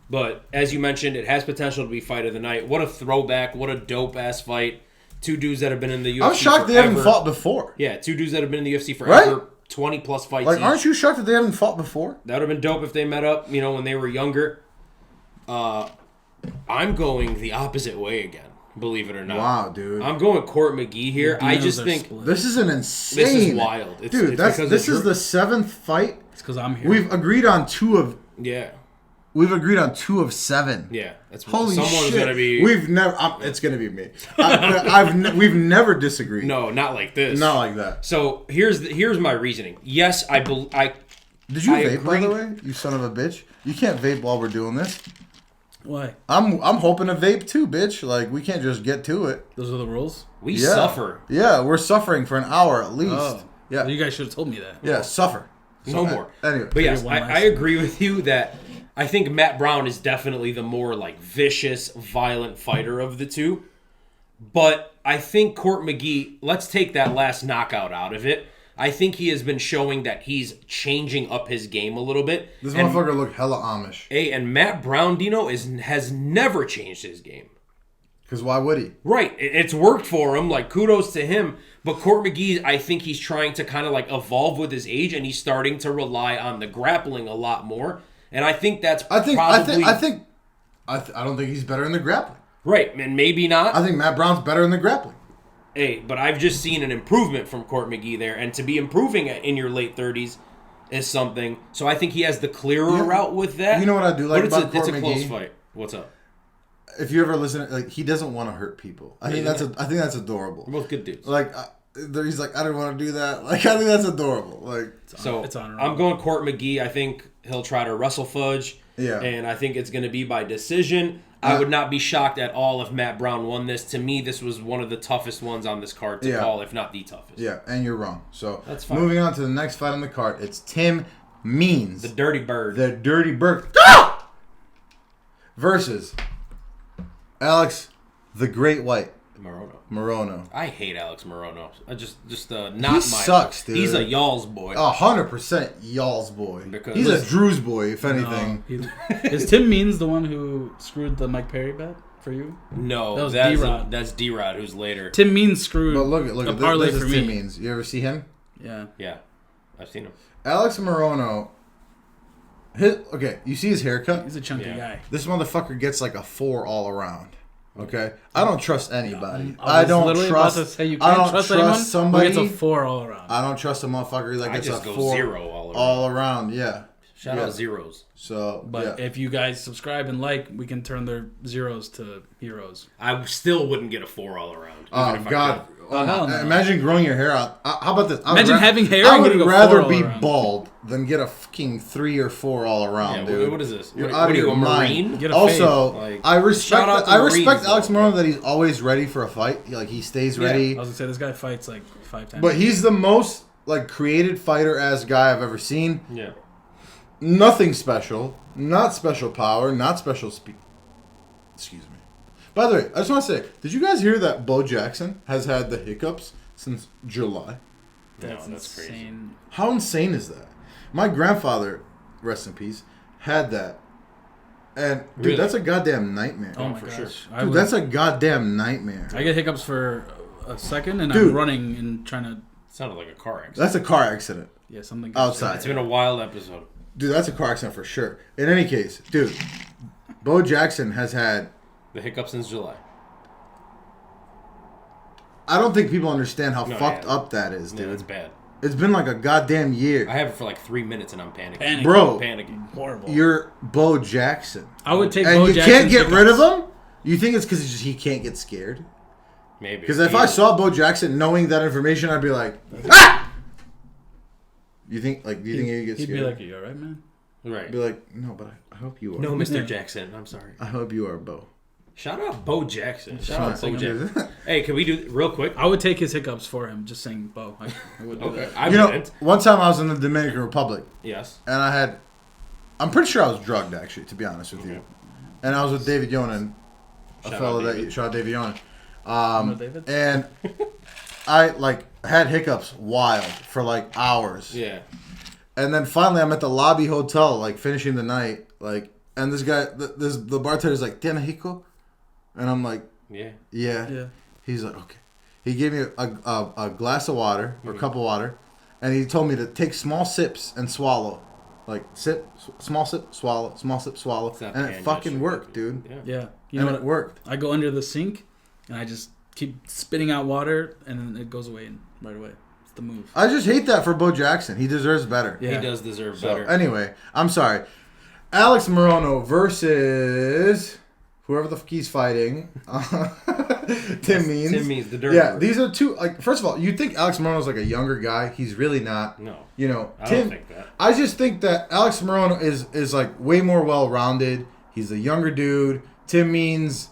But as you mentioned, it has potential to be fight of the night. What a throwback. What a dope-ass fight. Two dudes that have been in the UFC I'm shocked forever. They haven't fought before. Yeah, two dudes that have been in the UFC forever. Right? 20-plus fights Like, each. aren't you shocked that they haven't fought before? That would have been dope if they met up, when they were younger. I'm going the opposite way again, believe it or not. Wow, dude. I'm going Court McGee here. I just think... Split. This is an insane... This is wild. This is the seventh fight. It's because I'm here. We've agreed on two of... Yeah. We've agreed on 2 of 7. Yeah, that's holy someone's shit. Gonna be. We've never. It's gonna be me. We've never disagreed. No, not like this. Not like that. So here's my reasoning. Yes, I. Did you vape, by the way? You son of a bitch! You can't vape while we're doing this. Why? I'm hoping to vape too, bitch. Like we can't just get to it. Those are the rules. We suffer. Yeah, we're suffering for an hour at least. Oh. Yeah, well, you guys should have told me that. Yeah, suffer. No more. Anyway, but yes, I agree with you that. I think Matt Brown is definitely the more like vicious, violent fighter of the two. But I think Court McGee, let's take that last knockout out of it. I think he has been showing that he's changing up his game a little bit. This motherfucker looked hella Amish. Hey, and Matt Brown, has never changed his game. Because why would he? Right. It's worked for him. Like, kudos to him. But Court McGee, I think he's trying to kind of like evolve with his age, and he's starting to rely on the grappling a lot more. And I think that's probably... I don't think he's better in the grappling. Right, and maybe not. I think Matt Brown's better in the grappling. Hey, but I've just seen an improvement from Court McGee there, and to be improving in your late 30s is something. So I think he has the clearer route with that. You know what I do like but about Court it's a close McGee? fight. What's up? If you ever listen, like he doesn't want to hurt people. I think that's adorable. We're both good dudes. Like he's like, I didn't want to do that. Like I think that's adorable. Like it's honorable. I'm going Court McGee. I think he'll try to wrestle Fudge. Yeah. And I think it's going to be by decision. I would not be shocked at all if Matt Brown won this. To me, this was one of the toughest ones on this card to call, if not the toughest. Yeah, and you're wrong. So that's fine. Moving on to the next fight on the card, it's Tim Means, the Dirty Bird, versus Alex the Great White Morono. I hate Alex Morono. Not he sucks, dude. He's a y'all's boy. 100% y'all's boy. Because he's a Drew's boy, if anything. Is Tim Means the one who screwed the Mike Perry bet for you? No, that was D-Rod. That's D-Rod, who's later. Tim Means screwed. But look a at parlay this for is me. Tim Means. You ever see him? Yeah, I've seen him. Alex Morono. You see his haircut? He's a chunky guy. This motherfucker gets like a 4 all around. Okay, I don't trust anybody. I don't literally trust. About to say you I can't don't trust somebody. Who gets a 4 all around. I don't trust a motherfucker that gets just a go 4 0 all around. Yeah. Shout out zeros. So, but if you guys subscribe and like, we can turn their zeros to heroes. I still wouldn't get a 4 all around. Oh God! hell no. Imagine growing your hair out. How about this? Imagine having hair. I and would getting a rather 4 all be around. bald than get a fucking 3 or 4 all around, dude. What is this? You're what out are of you, your a mind. Marine? Get a Also, fade. I respect. Shout out to I respect Marines, Alex though. Morono that he's always ready for a fight. Like he stays ready. I was gonna say this guy fights like 5 times. But he's the most created fighter as guy I've ever seen. Yeah. Nothing special. Not special power. Not special speed. Excuse me. By the way, I just want to say, did you guys hear that Bo Jackson has had the hiccups since July? That's insane. crazy. How insane is that? My grandfather, rest in peace, had that. And, dude, Really? that's a goddamn nightmare. Oh my for gosh. sure. Dude, that's a goddamn nightmare. I get hiccups for a second, and Dude. I'm running and trying to. Sounded like a car accident. That's a car accident. Yeah, something Outside. It's been a wild episode. Dude, that's a car accident for sure. In any case, dude, Bo Jackson has had... The hiccup since July. I don't think people understand how No, fucked yeah. up that is, Yeah, dude. that's bad. It's been like a goddamn year. I have it for like 3 minutes and I'm panicking. Bro, Panicking. horrible. you're Bo Jackson. I would take And Bo you Jackson's can't get hiccups. rid of him? You think it's because he can't get scared? Maybe. Because if I saw Bo Jackson knowing that information, I'd be like, ah! You think, do you think he'd get scared? He'd be like, "Are you alright, man?" Right. I'd be like, no, but I hope you are. No, Mr. Yeah. Jackson. I'm sorry. I hope you are, Bo. Shout out Bo Jackson. Shout out Bo Shout out. Jackson. Hey, can we do real quick? I would take his hiccups for him, just saying Bo. I would do Okay. that. I You know, wouldn't. one time I was in the Dominican Republic, Yes. and I'm pretty sure I was drugged, actually, to be honest with you. And I was with David Yeon, a Shout fellow out that David. shout out David Yeon. know David? And I had hiccups wild for hours. Yeah. And then finally I'm at the lobby hotel, finishing the night, and this guy, the bartender's like, "Tiene Hico?" And I'm like, Yeah. yeah. Yeah. He's like, okay. He gave me a glass of water, or a cup of water, and he told me to take small sips and swallow. Small sip, swallow, small sip, swallow. It's not And it pan fucking gesture, worked, maybe. dude. Yeah. Yeah, you And know it what? worked. I go under the sink, and I just keep spitting out water, and then it goes away right away. It's the move. I just hate that for Bo Jackson. He deserves better. Yeah. He does deserve So, better. anyway, I'm sorry. Alex Morono versus whoever the fuck he's fighting. Tim Means. Tim Means, the dirty Yeah, bird. these are two. First of all, you'd think Alex Morono's a younger guy. He's really not. No. You know, I Tim. don't think that. I just think that Alex Morono is way more well-rounded. He's a younger dude. Tim Means,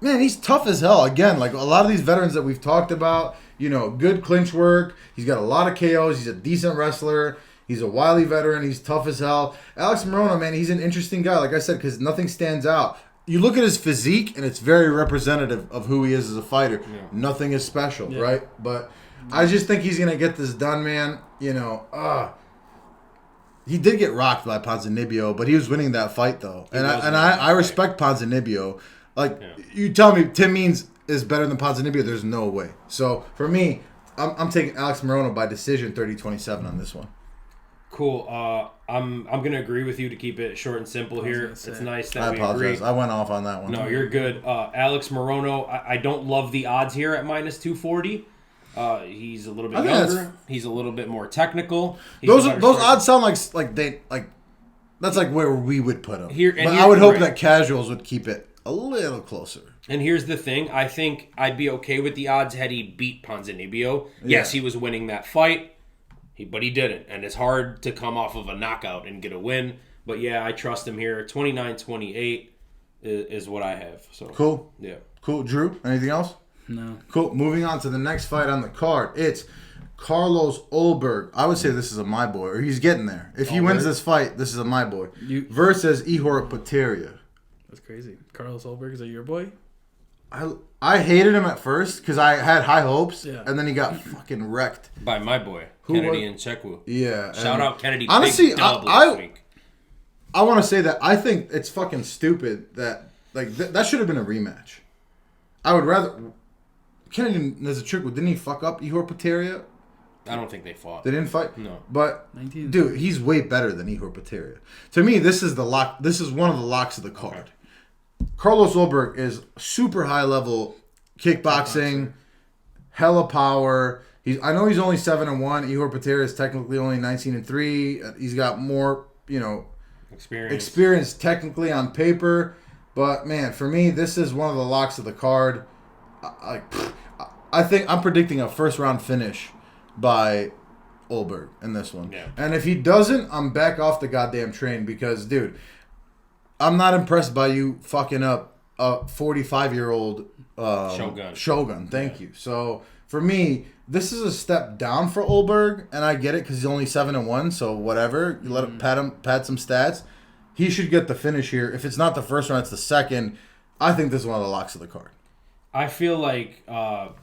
man, he's tough as hell. Again, a lot of these veterans that we've talked about, good clinch work. He's got a lot of KOs. He's a decent wrestler. He's a wily veteran. He's tough as hell. Alex Morono, man, he's an interesting guy, like I said, because nothing stands out. You look at his physique, and it's very representative of who he is as a fighter. Yeah. Nothing is special, Yeah. right? But I just think he's going to get this done, man. He did get rocked by Ponzinibbio, but he was winning that fight, though. He And was I winning that fight. respect Ponzinibbio. Yeah. You tell me Tim Means is better than Ponzinibbio, there's no way. So, for me, I'm taking Alex Morono by decision 30-27 on this one. Cool. I'm gonna agree with you to keep it short and simple here. It's nice that I we apologize. agree. I went off on that one. No, you're good. Alex Morono, I don't love the odds here at minus 240. He's a little bit younger. He's a little bit more technical. Those odds sound like that's like where we would put them. But I would hope that casuals would keep it a little closer. And here's the thing. I think I'd be okay with the odds had he beat Ponzinibbio. Yes, he was winning that fight, but he didn't. And it's hard to come off of a knockout and get a win. But yeah, I trust him here. 29-28 is what I have. So cool. Yeah. Cool. Drew, anything else? No. Cool. Moving on to the next fight on the card. It's Carlos Ulberg. I would say this is a my boy, or he's getting there. If he wins this fight, this is a my boy. Versus Ihor Potieria. That's crazy. Carlos Ulberg, is that your boy? I hated him at first because I had high hopes, and then he got fucking wrecked by my boy Kennedy and Nzechukwu. Yeah, shout out Kennedy. Honestly, last week. I want to say that I think it's fucking stupid that that should have been a rematch. I would rather Kennedy and Nzechukwu, didn't he fuck up Ihor Potieria? I don't think they fought. They didn't fight? No. But, 19. Dude, he's way better than Ihor Potieria. To me, this is the lock. This is one of the locks of the card. Okay. Carlos Ulberg is super high level kickboxing, hella power. I know he's only 7-1. Ihor Potieria is technically only 19-3. He's got more, experience technically on paper. But man, for me, this is one of the locks of the card. I think I'm predicting a first round finish by Ulberg in this one. Yeah. And if he doesn't, I'm back off the goddamn train because, dude, I'm not impressed by you fucking up a 45-year-old Shogun. Thank you. So for me, this is a step down for Ulberg, and I get it because he's only 7-1. So whatever, you let him pad some stats. He should get the finish here. If it's not the first round, it's the second. I think this is one of the locks of the card. I feel like Ihor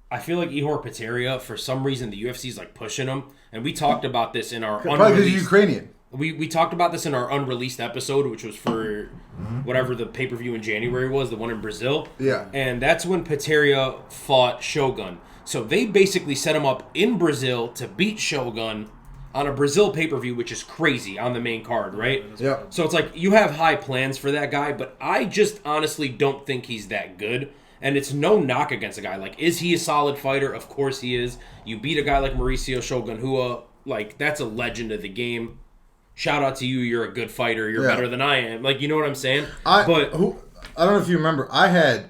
Potieria, for some reason, the UFC is like pushing him, and we talked about this in our probably because he's Ukrainian. We talked about this in our unreleased episode, which was for whatever the pay-per-view in January was, the one in Brazil. Yeah. And that's when Potieria fought Shogun. So they basically set him up in Brazil to beat Shogun on a Brazil pay-per-view, which is crazy, on the main card, right? Yeah. So it's like, you have high plans for that guy, but I just honestly don't think he's that good. And it's no knock against a guy. Like, is he a solid fighter? Of course he is. You beat a guy like Mauricio Shogun Rua, like, that's a legend of the game. Shout out to you, you're a good fighter, you're better than I am. Like, you know what I'm saying? I don't know if you remember, I'm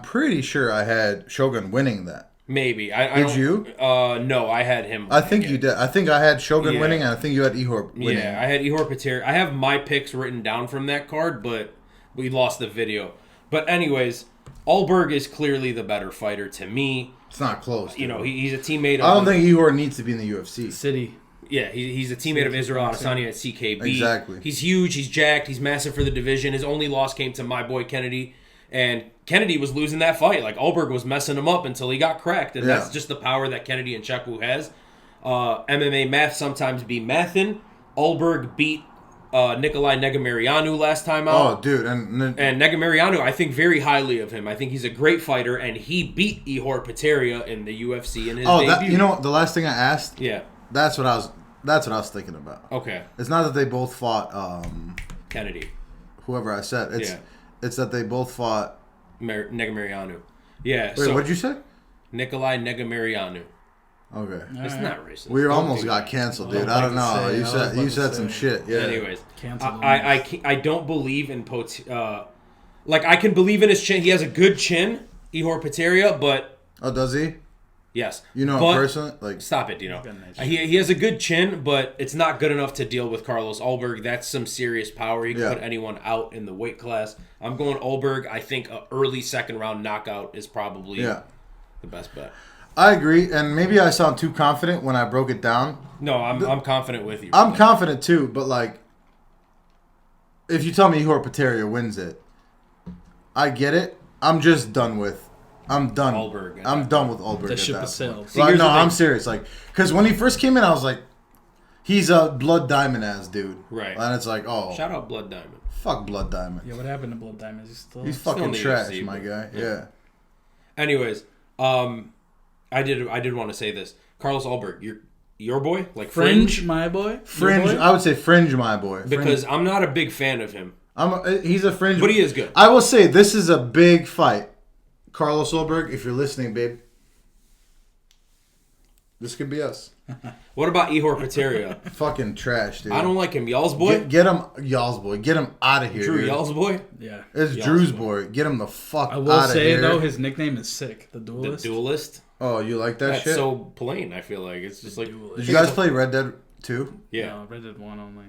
pretty sure I had Shogun winning that. Maybe. Did you? No, I had him. I think you did. I think I had Shogun winning, and I think you had Ihor winning. Yeah, I had Ihor Potieria. I have my picks written down from that card, but we lost the video. But anyways, Ulberg is clearly the better fighter to me. It's not close. Dude. He's a teammate of... I don't think Ihor needs to be in the UFC. City. Yeah, he's a teammate of Israel Adesanya at CKB. Exactly. He's huge, he's jacked, he's massive for the division. His only loss came to my boy Kennedy. And Kennedy was losing that fight. Like, Ulberg was messing him up until he got cracked. And that's just the power that Kennedy and Nzechukwu has. MMA math sometimes be mathin'. Ulberg beat Nikolai Negumereanu last time out. Oh, dude. And Negumereanu, I think very highly of him. I think he's a great fighter. And he beat Ihor Potieria in the UFC in his debut. The last thing I asked? Yeah. That's what I was thinking about. Okay. It's not that they both fought... Kennedy. Whoever I said. It's that they both fought... Negumereanu. Yeah. Wait, what'd you say? Nikolai Negumereanu. Okay. It's not racist. We almost got canceled, dude. I don't know. You said some shit. Yeah. Anyways, I don't believe in like, I can believe in his chin. He has a good chin, Ihor Potieria, but... Oh, does he? Yes. You know him personally? Like, stop it, Dino. He has a good chin, but it's not good enough to deal with Carlos Ulberg. That's some serious power. He can put anyone out in the weight class. I'm going Ulberg. I think an early second round knockout is probably the best bet. I agree, and maybe I sound too confident when I broke it down. No, I'm confident with you. I'm confident too, but like, if you tell me Ihor Potieria wins it, I get it. I'm just done with... I'm done. Ulberg. I'm done with Ulberg. The ship has sailed. No, I'm serious. Like, because when he first came in, I was like, he's a Blood Diamond ass dude. Right. And it's like, oh. Shout out Blood Diamond. Fuck Blood Diamond. Yeah, what happened to Blood Diamond? He's fucking trash, UFC, my guy. Yeah. Anyways, I did want to say this. Carlos Ulberg, your boy? Like Fringe, my boy? Fringe. Your boy? I would say Fringe, my boy. Because I'm not a big fan of him. He's a Fringe. But he is good. I will say this is a big fight. Carlos Ulberg, if you're listening, babe. This could be us. What about Ihor Potieria? Fucking trash, dude. I don't like him. Y'all's boy? Get him, y'all's boy. Get him out of here, Drew, dude. y'all's boy? Yeah. It's Y'all's Drew's boy. boy. Get him the fuck I out will of say, here. though, his nickname is sick. The The Duelist. Duelist? Oh, you like that That's shit? so plain, I feel like. It's just like... Did you guys play Red Dead 2? Yeah. No, Red Dead 1 only.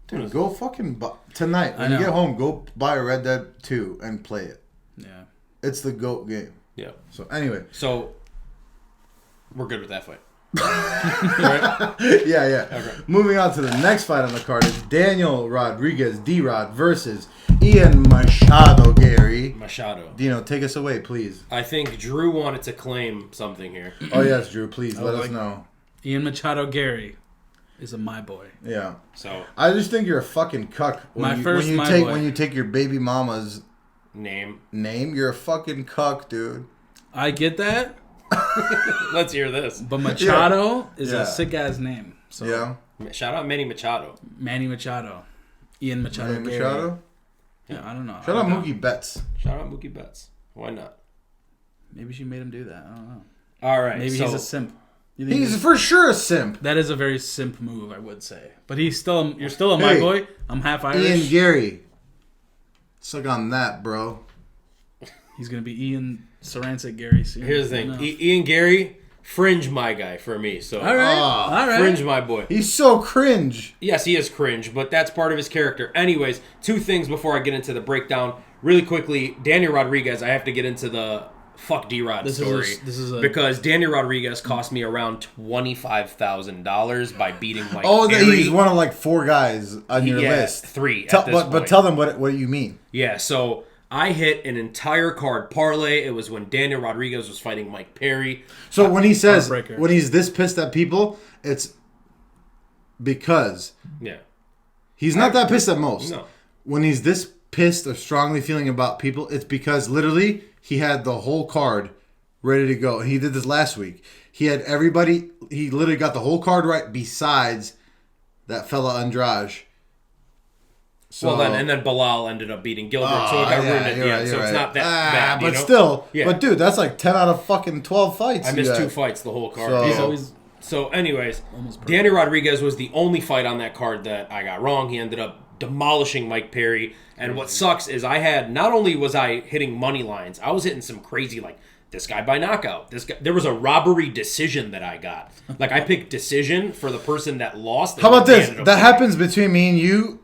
Dude, go fucking tonight. When I you know. get home, go buy Red Dead 2 and play it. Yeah. It's the GOAT game. Yeah. So, anyway. So, we're good with that fight. Right? Yeah. Okay. Moving on to the next fight on the card is Daniel Rodriguez, D-Rod, versus Ian Machado, Garry. Machado. Dino, take us away, please. I think Drew wanted to claim something here. Oh, yes, Drew, please, let us like- know. Ian Machado Garry is a my boy. Yeah. So, I just think you're a fucking cuck. My first my boy. When you take your baby mama's name. name, you're a fucking cuck, dude. I get that, Let's hear this. but Machado is Yeah. a sick-ass name. So Yeah. Shout out Manny Machado. Manny Machado. Ian Machado Manny Garry. Machado? Yeah, I don't know. Shout out Mookie Betts. Shout out Mookie Betts. Why not? Maybe she made him do that. I don't know. All right. Maybe so, he's a simp. You think He's for sure a simp. that is a very simp move, I would say. But you're still a my Hey, boy. I'm half Irish. Ian Garry. Suck on that, bro. He's gonna be Ian Sarancic Garry soon. Here's the thing. No. Ian Garry, fringe my guy for me. So All right. Ah, All right. Fringe my boy. He's so cringe. Yes, he is cringe, but that's part of his character. Anyways, two things before I get into the breakdown. Really quickly, Daniel Rodriguez, I have to get into the fuck D-Rod story. This is a because Daniel Rodriguez cost me around $25,000 by beating Mike Oh, Perry. he's one of like 4 guys on your Yeah, list. 3 Tell, at this but point. tell them what you mean. Yeah, so I hit an entire card parlay. It was when Daniel Rodriguez was fighting Mike Perry. So when he says, Heartbreaker. when he's this pissed at people, it's because Yeah. he's not that pissed at most. No. When he's this pissed or strongly feeling about people, it's because literally he had the whole card ready to go. And he did this last week. He had everybody, he literally got the whole card right besides that fella Andrade. So, Well, then Bilal ended up beating Gilbert, so it got ruined at the end. So it's not that bad. But you know? still, Yeah. but dude, that's like 10 out of fucking 12 fights. I you missed got. 2 fights the whole card. So- He's always So, anyways, Almost perfect. Danny Rodriguez was the only fight on that card that I got wrong. He ended up demolishing Mike Perry. And what sucks is not only was I hitting money lines, I was hitting some crazy, like, this guy by knockout. This guy, there was a robbery decision that I got. Like, I picked decision for the person that lost. How about and they this? ended up That winning. happens between me and you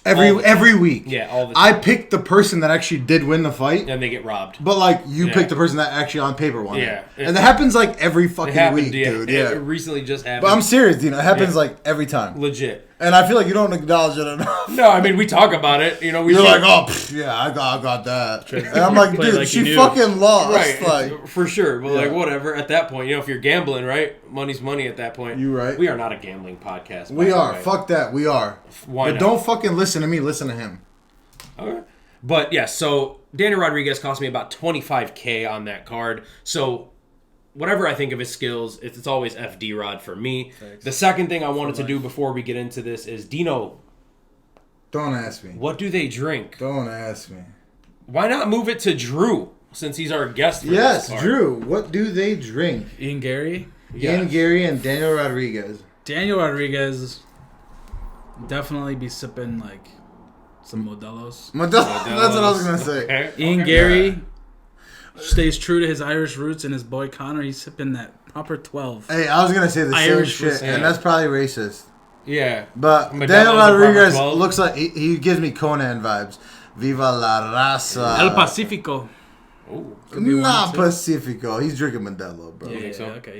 All the time. every week. Yeah, all the I time. picked the person that actually did win the fight. And they get robbed. But like you Yeah. picked the person that actually on paper won. Yeah. it. And that happens like every fucking It happened, week, yeah. dude. It Yeah. recently just happened. But I'm serious, you know. It happens Yeah. like every time. legit. And I feel like you don't acknowledge it enough. No, I mean, we talk about it. You know, we You're should- like, oh, yeah, I got that. And I'm like, Play dude, like you she knew. fucking lost. Right, Like, for sure. But Yeah. like, whatever. At that point, you know, if you're gambling, right? Money's money at that point. You right. We are not a gambling podcast. by we the are. way. Fuck that. We are. Why But not? don't fucking listen to me. Listen to him. Okay. But yeah, so Danny Rodriguez cost me about $25K on that card. So whatever I think of his skills, it's always FD Rod for me. Thanks. The second thing I wanted to do before we get into this is, Dino, Don't ask me. what do they drink? Don't ask me. Why not move it to Drew since he's our guest for Yes, this card? Drew. What do they drink? Ian Garry. Yes. Ian Garry and Daniel Rodriguez. Daniel Rodriguez definitely be sipping like some Modelo's. That's what I was gonna say. Okay. Ian okay. Garry stays true to his Irish roots, and his boy Connor, he's sipping that proper 12. Hey, I was gonna say the Irish same shit, whiskey. and that's probably racist. Yeah. But Modelo's Daniel a proper Rodriguez 12? looks like he gives me Conan vibes. Viva la raza. El Pacifico. Ooh. be Nah, one, too. Pacifico. He's drinking Modelo, bro. Yeah, think so? okay.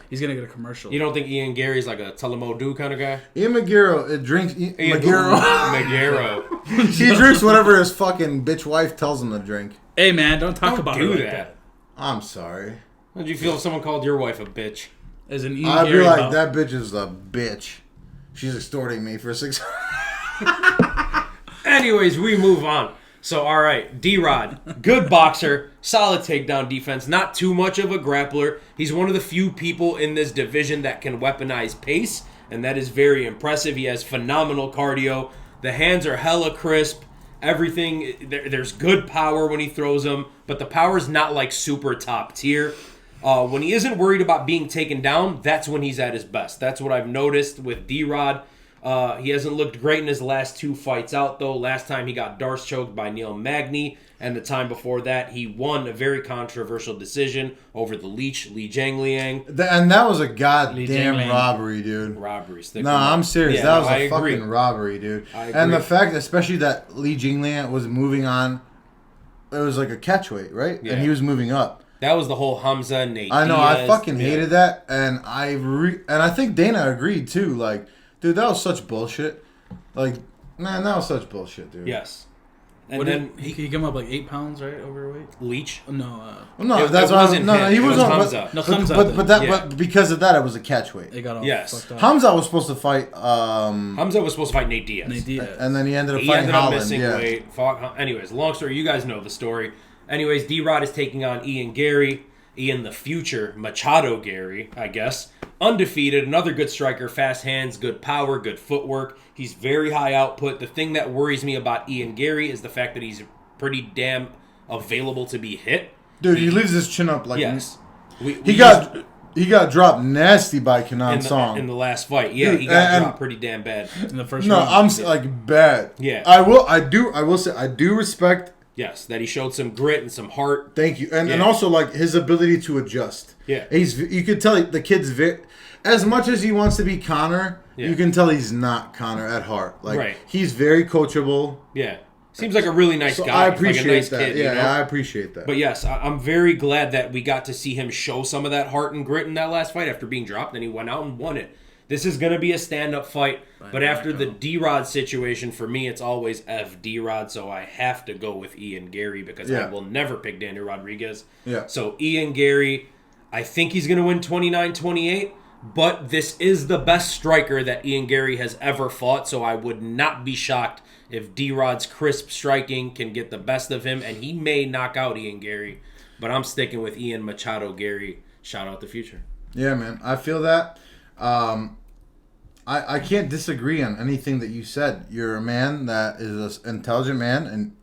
He's gonna get a commercial. You don't think Ian Gary's like a Telemodu kind of guy? Ian Magiro, it drinks. Ian Magiro. Magiro. He drinks whatever his fucking bitch wife tells him to drink. Hey man, don't talk Don't about do it like that. that. I'm sorry. How'd you feel if someone called your wife a bitch? As an Ian I'd be Garry like, pal. that bitch is a bitch. She's extorting me for 6. Anyways, we move on. So, all right, D-Rod, good boxer, solid takedown defense, not too much of a grappler. He's one of the few people in this division that can weaponize pace, and that is very impressive. He has phenomenal cardio. The hands are hella crisp. Everything, there's good power when he throws them, but the power is not like super top tier. When he isn't worried about being taken down, that's when he's at his best. That's what I've noticed with D-Rod. He hasn't looked great in his last 2 fights out, though. Last time he got Darce choked by Neil Magny, and the time before that he won a very controversial decision over the Leech, Li Jiangliang. And that was a goddamn robbery, dude. Robbery. No, I'm serious. Yeah, that no, was a fucking robbery, dude. And the fact, especially that Li Jiangliang was moving on, it was like a catchweight, right? Yeah. And he was moving up. That was the whole Hamza and Nate I know, Diaz. I fucking hated that, and I think Dana agreed too. Like, dude, that was such bullshit. Like, man, that was such bullshit, dude. Yes. And what then he came up like 8 pounds, right? Overweight. Leech. No. No, that's why. No, he was on. Hamza. But because of that, it was a catchweight. They got all fucked up. Hamza was supposed to fight. Hamza was supposed to fight Nate Diaz. And then he ended up fighting Holland. He ended up missing weight. Anyways, long story. You guys know the story. Anyways, D-Rod is taking on Ian Garry. Ian the future Machado Garry, I guess. Undefeated, another good striker, fast hands, good power, good footwork. He's very high output. The thing that worries me about Ian Garry is the fact that he's pretty damn available to be hit. Dude, he leaves his chin up like... Yes. He got dropped nasty by Kenan Song. In the last fight. Yeah, dude, he got dropped pretty damn bad. In the first round. I'm like bad. Yeah. I will say I do respect... Yes, that he showed some grit and some heart. Thank you. And also like his ability to adjust. Yeah. You could tell the kid's as much as he wants to be Conor, you can tell he's not Conor at heart. Like he's very coachable. Yeah. Seems like a really nice guy. I appreciate like a nice that. Kid, yeah, you know? I appreciate that. But yes, I'm very glad that we got to see him show some of that heart and grit in that last fight after being dropped, and he went out and won it. This is going to be a stand-up fight, but after the D-Rod situation, for me, it's always F D-Rod, so I have to go with Ian Garry because I will never pick Daniel Rodriguez. Yeah. So Ian Garry, I think he's going to win 29-28, but this is the best striker that Ian Garry has ever fought, so I would not be shocked if D-Rod's crisp striking can get the best of him, and he may knock out Ian Garry, but I'm sticking with Ian Machado Garry. Shout out the future. Yeah, man. I feel that. I can't disagree on anything that you said. You're a man that is an intelligent man, and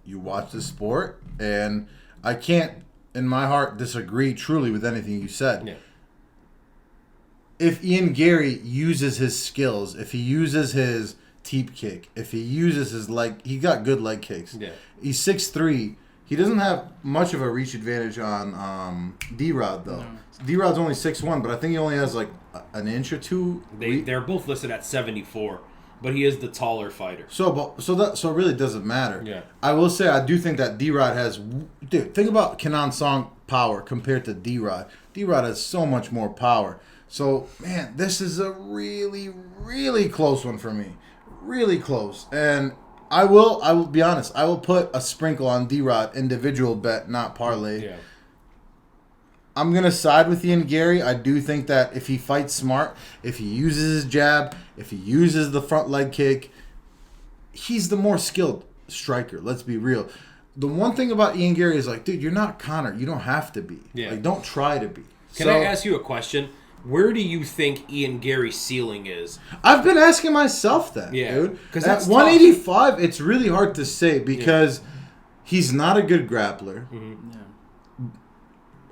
you watch the sport, and I can't, in my heart, disagree truly with anything you said. Yeah. If Ian Garry uses his skills, if he uses his teep kick, if he uses his leg, he got good leg kicks. Yeah. He's 6'3". He doesn't have much of a reach advantage on D-Rod, though. No. D-Rod's only 6'1", but I think he only has like an inch or two. They're both listed at 74, but he is the taller fighter. So it really doesn't matter. Yeah. I will say I do think that D-Rod has... Dude, think about Kenan Song power compared to D-Rod. D-Rod has so much more power. So, man, this is a really, really close one for me. Really close. And I will be honest, I will put a sprinkle on D-Rod, individual bet, not parlay. Yeah. I'm going to side with Ian Garry. I do think that if he fights smart, if he uses his jab, if he uses the front leg kick, he's the more skilled striker. Let's be real. The one thing about Ian Garry is like, dude, you're not Conor. You don't have to be. Yeah. Like, don't try to be. Can I ask you a question? Where do you think Ian Garry's ceiling is? I've been asking myself that, dude. Because at 185, it's really hard to say because he's not a good grappler. Mm-hmm. Yeah.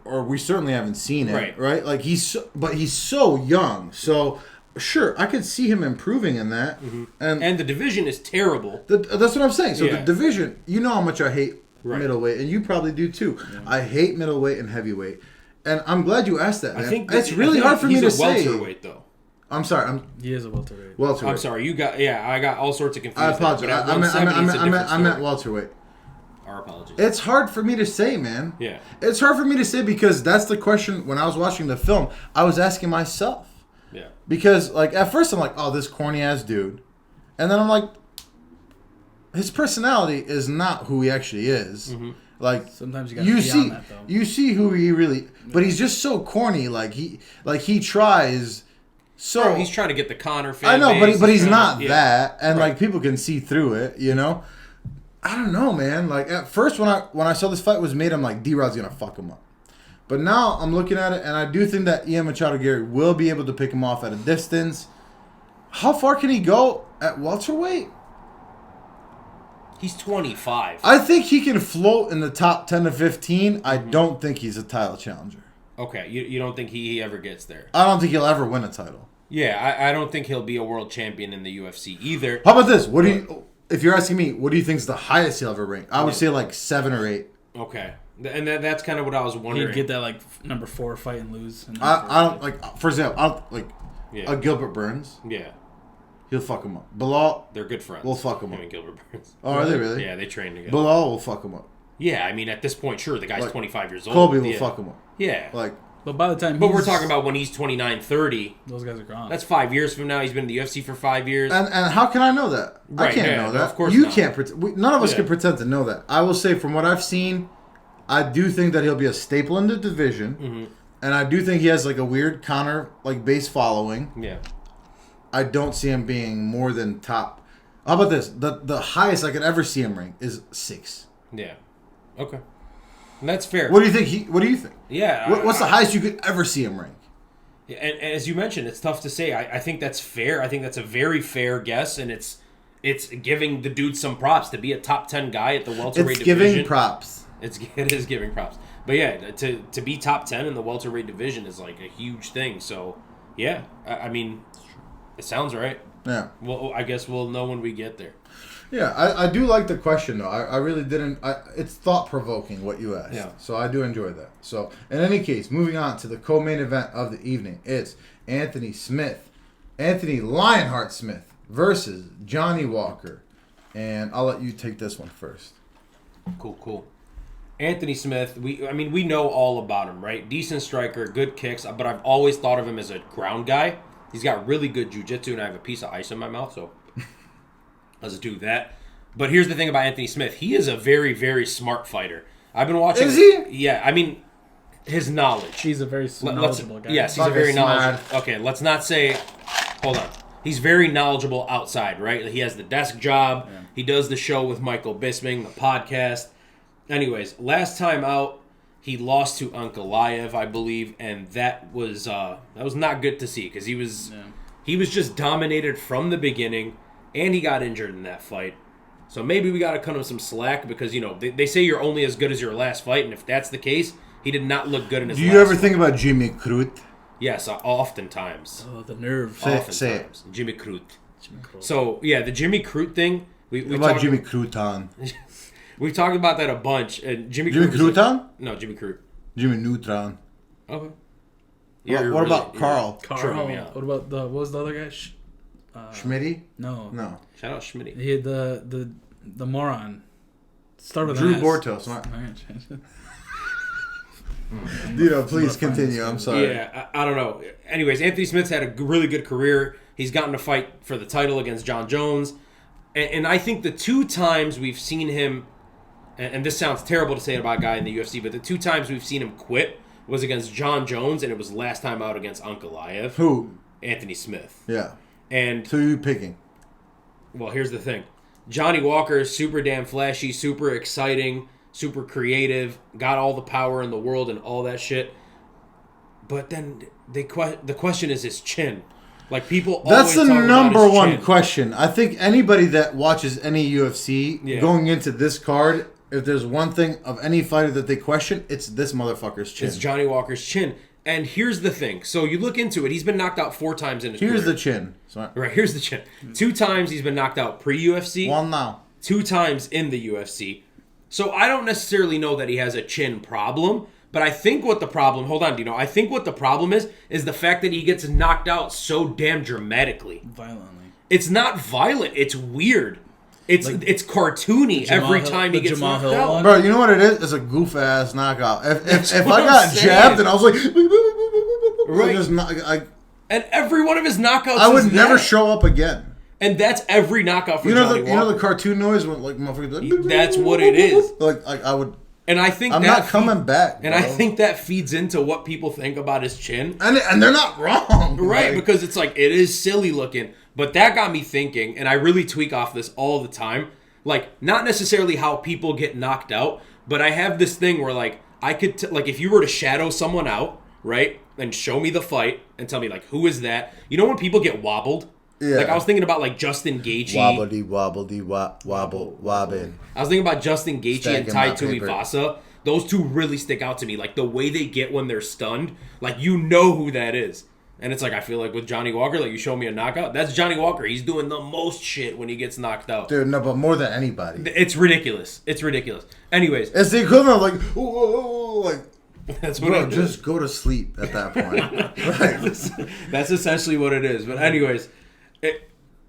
Or we certainly haven't seen it, right? Like he's so young. So sure, I could see him improving in that. Mm-hmm. And the division is terrible. That's what I'm saying. So the division, you know how much I hate middleweight, and you probably do too. Yeah. I hate middleweight and heavyweight. And I'm glad you asked that, man. I think it's really hard for me to say. He's a welterweight, though. I'm sorry. He is a welterweight. Welterweight. I'm sorry. I got all sorts of confusion. I apologize. I meant welterweight. Our apologies. It's hard for me to say, man. Yeah. It's hard for me to say because that's the question. When I was watching the film, I was asking myself. Yeah. Because, like, at first I'm like, oh, this corny-ass dude. And then I'm like, his personality is not who he actually is. Mm-hmm. Like, sometimes you gotta see that, though. You see who he really... But he's just so corny. Like, he tries... So Bro, he's trying to get the Conor fan I know, base. but he's not that. And, like, people can see through it, you know? I don't know, man. Like at first when I saw this fight was made, I'm like, D-Rod's gonna fuck him up. But now I'm looking at it, and I do think that Ian Machado Garry will be able to pick him off at a distance. How far can he go at welterweight? He's 25. I think he can float in the top 10 to 15. I don't think he's a title challenger. Okay, you don't think he ever gets there? I don't think he'll ever win a title. Yeah, I don't think he'll be a world champion in the UFC either. How about this? What do you? If you're asking me, what do you think is the highest he'll ever rank? I would say like 7 or 8. Okay, and that's kind of what I was wondering. He'd get that like number 4 fight and lose. I don't like. For example, I don't like Yeah. a Gilbert Burns. Yeah, He'll fuck him up. Bilal, they're good friends. we'll fuck him Him up. and Gilbert Burns. Oh, are they really? Yeah, they train together. Bilal will fuck him up. Yeah, I mean, at this point, sure, the guy's Like, 25 years old. Kobe will Yeah. fuck him up. Yeah. Like, But by the time But we're talking about when he's 29, 30. those guys are gone. That's 5 years from now. He's been in the UFC for 5 years. and how can I know that? I Right, can't yeah, know no, that. of course you not. can't pretend. None of us Yeah. can pretend to know that. I will say, from what I've seen, I do think that he'll be a staple in the division, Mm-hmm. and I do think he has like a weird counter like base following. Yeah. I don't see him being more than top. How about this? The highest I could ever see him rank is 6. Yeah. Okay. And that's fair. What do you think? What do you think? Yeah. What's the highest you could ever see him rank? And as you mentioned, it's tough to say. I think that's fair. I think that's a very fair guess, and it's giving the dude some props to be a top 10 guy at the welterweight It's division. giving props. It is giving props. But yeah, to be top 10 in the welterweight division is like a huge thing. So yeah, I mean, it sounds right. Yeah. Well, I guess we'll know when we get there. Yeah, I do like the question though. I really didn't. It's thought provoking what you asked. Yeah. So I do enjoy that. So in any case, moving on to the co-main event of the evening, it's Anthony Lionheart Smith versus Johnny Walker, and I'll let you take this one first. Cool. Anthony Smith, we know all about him, right? Decent striker, good kicks, but I've always thought of him as a ground guy. He's got really good jiu-jitsu, and I have a piece of ice in my mouth, so let's do that. But here's the thing about Anthony Smith. He is a very, very smart fighter. I've been watching... Is he? Yeah, I mean, his knowledge. He's a very knowledgeable guy. Yes, he's a very knowledgeable... Okay, let's not say... Hold on. He's very knowledgeable outside, right? He has the desk job. Yeah. He does the show with Michael Bisping, the podcast. Anyways, last time out, he lost to Ankalaev, I believe, and that was not good to see because he was just dominated from the beginning, and he got injured in that fight. So maybe we got to cut him some slack because they say you're only as good as your last fight, and if that's the case, he did not look good in his. Do you ever think about Jimmy Crute? Yes, oftentimes. Oh, the nerve. Say it. Jimmy Crute. So yeah, the Jimmy Crute thing. We about Jimmy Crouton. We've talked about that a bunch. And Jimmy Crouton? No, Jimmy Crute. Jimmy Neutron. Okay. Yeah. What about Karl? Karl. What about what was the other guy? Schmitty? No. Shout out Schmitty. He had the moron. Start with Drew an S. Bortos. Please continue. I'm sorry. Yeah, I don't know. Anyways, Anthony Smith's had a really good career. He's gotten to fight for the title against John Jones. And I think the 2 times we've seen him, and this sounds terrible to say about a guy in the UFC, but the 2 times we've seen him quit was against John Jones, and it was last time out against Ankalaev. Who? Anthony Smith. Yeah. And who are you picking? Well, here's the thing. Johnny Walker is super damn flashy, super exciting, super creative, got all the power in the world and all that shit. But then the question is his chin. Like people That's always the talk number about his one chin. question. I think anybody that watches any UFC going into this card, if there's one thing of any fighter that they question, it's this motherfucker's chin. It's Johnny Walker's chin. And here's the thing. So you look into it. He's been knocked out 4 times in his career. Here's the chin. Sorry. Right, here's the chin. 2 times he's been knocked out pre-UFC. 1 now. 2 times in the UFC. So I don't necessarily know that he has a chin problem. But I think what the problem... Hold on, Dino. I think what the problem is the fact that he gets knocked out so damn dramatically. Violently. It's not violent. It's weird. It's cartoony every time he gets knocked out. Bro, you know what it is? It's a goof-ass knockout. If I got saying. jabbed and I was like... Right. And every one of his knockouts I would never show up again. And that's every knockout for Johnny Walker. You know the cartoon noise when like motherfuckers... That's what it is. Like I would... And I think I'm not coming back. And bro. I think that feeds into what people think about his chin. And they're not wrong. Right, like, because it's like, it is silly looking. But that got me thinking, and I really tweak off this all the time. Like, not necessarily how people get knocked out, but I have this thing where, like, I could, like, if you were to shadow someone out, right, and show me the fight and tell me, like, who is that? You know when people get wobbled? Yeah. Like, I was thinking about, like, Justin Gaethje. Wobble. I was thinking about Justin Gaethje and Stacking my Tai paper. Tuivasa. Those two really stick out to me. Like, the way they get when they're stunned, like, you know who that is. And it's like, I feel like with Johnny Walker, like, you show me a knockout, that's Johnny Walker. He's doing the most shit when he gets knocked out. Dude, no, but more than anybody. It's ridiculous. Anyways, It's the equivalent of like, whoa, like, that's what bro, it is. just go to sleep at that point. Like, That's essentially what it is. But anyways,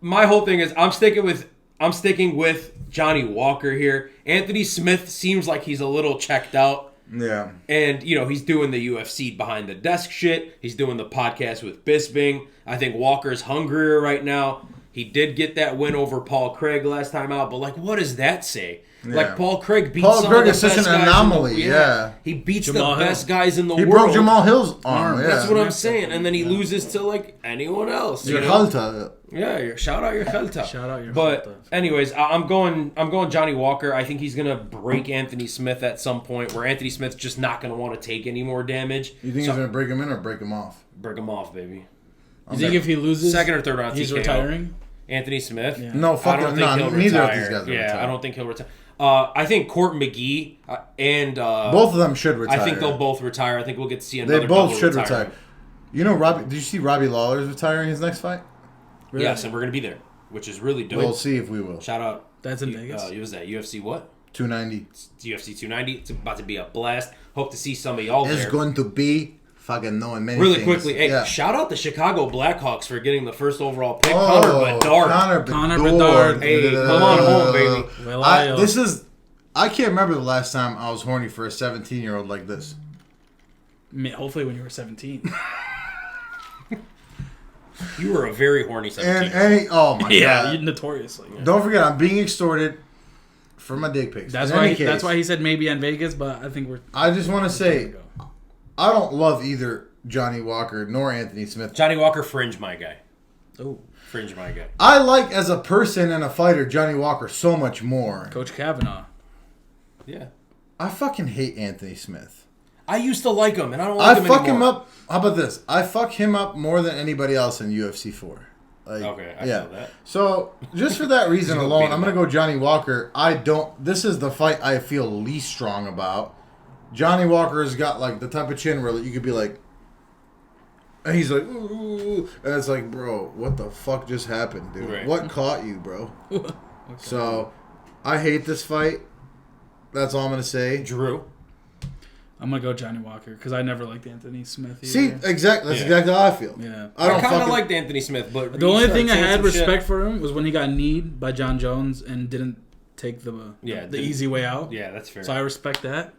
my whole thing is I'm sticking with Johnny Walker here. Anthony Smith seems like he's a little checked out. yeah. And, you know, he's doing the UFC behind the desk shit. He's doing the podcast with Bisping. I think Walker's hungrier right now. He did get that win over Paul Craig last time out, but, like, what does that say? Yeah. Like, Paul Craig beats Paul some Craig of the is such best an guys anomaly, in the, yeah. He beats Jamal the Hill. best guys in the He world. broke Jamal Hill's arm. Yeah. That's what I'm saying. And then he loses to, like, anyone else. You know? Jailton. Yeah, shout out your Jailton. Shout out your But Jailton. anyways, I'm going Johnny Walker. I think he's gonna break Anthony Smith at some point, where Anthony Smith's just not gonna want to take any more damage. You think he's going to break him in or break him off? Break him off, baby? You think if he loses, Second or third round he's TKO. retiring? Anthony Smith? Yeah. No, I fuck don't it. think No, he'll neither retire. of these guys will Yeah, retire. I don't think he'll retire. I think Court McGee and Both of them should retire. I think they'll both retire. I think we'll get to see another. They both double should retirement. retire. You know, Robbie? Did you see Robbie Lawler's retiring his next fight? Really? Yes, and we're gonna be there, which is really dope. We'll see if we will. Shout out. That's in Vegas. What was that? UFC what? 290. It's UFC 290. It's about to be a blast. Hope to see some of y'all It's there. going to be fucking knowing many Really things. quickly, hey, Yeah. shout out the Chicago Blackhawks for getting the first overall pick. Oh, Connor Bedard. Connor Bedard. Hey, come on home, baby. Well, I can't remember the last time I was horny for a 17-year-old like this. Hopefully when you were 17. You were a very horny 17. Oh my Yeah, god! notoriously. Yeah. Don't forget, I'm being extorted for my dick pics. That's In why. any case, That's why he said maybe in Vegas, but I think we're. I just want to say go. I don't love either Johnny Walker nor Anthony Smith. Johnny Walker, fringe my guy. Oh, Fringe my guy. I like as a person and a fighter Johnny Walker so much more. Coach Kavanaugh. Yeah. I fucking hate Anthony Smith. I used to like him, and I don't like I him fuck anymore. him up. How about this? I fuck him up more than anybody else in UFC 4. Like, Okay, I yeah. feel that. So just for that reason Go alone, beat I'm him gonna up. go Johnny Walker. This is the fight I feel least strong about. Johnny Walker has got like the type of chin where you could be like, and he's like, ooh, and it's like, bro, what the fuck just happened, dude? Right. What caught you, bro? So I hate this fight. That's all I'm gonna say. Drew. I'm gonna go Johnny Walker because I never liked Anthony Smith. Either. See, exactly. That's Yeah. exactly how I feel. Yeah. I don't kind of fucking liked Anthony Smith, but The only thing I saying had some respect shit. for him was when he got kneed by John Jones and didn't take the didn't- easy way out. Yeah, that's fair. So I respect that.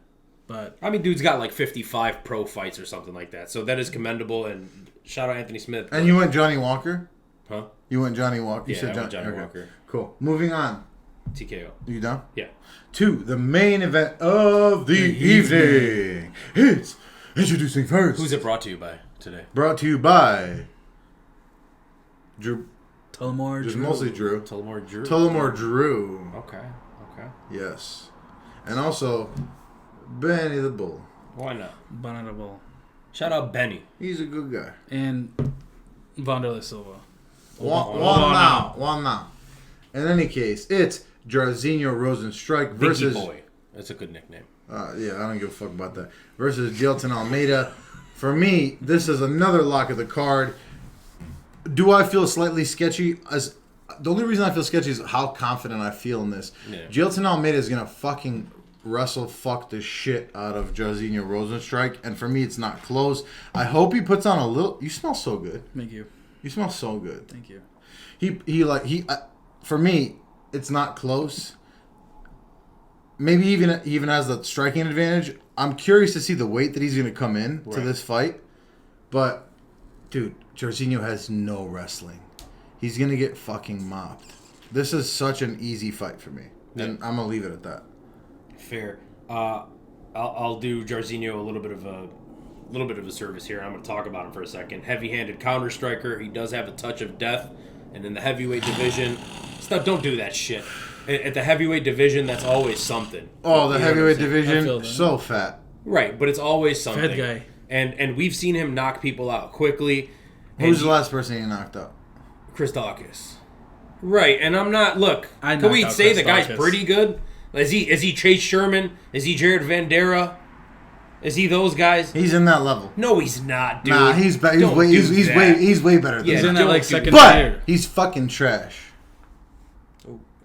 But I mean, dude's got like 55 pro fights or something like that, so that is commendable. And shout out Anthony Smith. And you went Johnny Walker? Huh? You went Johnny Walker? You Yeah, said I went Johnny okay. Walker. Cool. Moving on. TKO. You done? Yeah. To the main event of the evening. It's introducing first. Who's it brought to you by today? Brought to you by Drew. Tullamore Just Drew. mostly Drew. Tullamore Drew. Tullamore Drew. Okay. Okay. Yes. And also Benny the Bull. Why not? Honorable. Shout out Benny. He's a good guy. And Wanderlei Silva. One now. In any case, it's Jairzinho Rozenstruik Biggie versus Boy. That's a good nickname. yeah, I don't give a fuck about that. Versus Jailton Almeida. For me, this is another lock of the card. Do I feel slightly sketchy? The only reason I feel sketchy is how confident I feel in this. Yeah. Jailton Almeida is gonna fucking fuck the shit out of Jairzinho Rozenstruik, and for me, it's not close. I hope he puts on a little. You smell so good. Thank you. You smell so good. Thank you. For me, it's not close. Maybe even has the striking advantage. I'm curious to see the weight that he's going to come in to this fight. But, dude, Jairzinho has no wrestling. He's going to get fucking mopped. This is such an easy fight for me. And I'm going to leave it at that. Fair. I'll do Jairzinho a little bit of a service here. I'm going to talk about him for a second. Heavy-handed counter striker. He does have a touch of death, and in the heavyweight division, don't do that shit. At the heavyweight division, that's always something. Oh, the You know heavyweight what I'm saying? I feel division, that. so fat. Right, but it's always something. Fed guy. And we've seen him knock people out quickly. Who's the last person he knocked out? Chris Dawkins. Right, and I'm not. Look, I'd can we knock out say Chris the guy's Dawkins. pretty good? Is he Chase Sherman? Is he Jared Vandera? Is he those guys? He's in that level. No, he's not, dude. Nah, he's Don't do that. he's way better than Yeah, He's that. in that don't like do second But tier. he's fucking trash.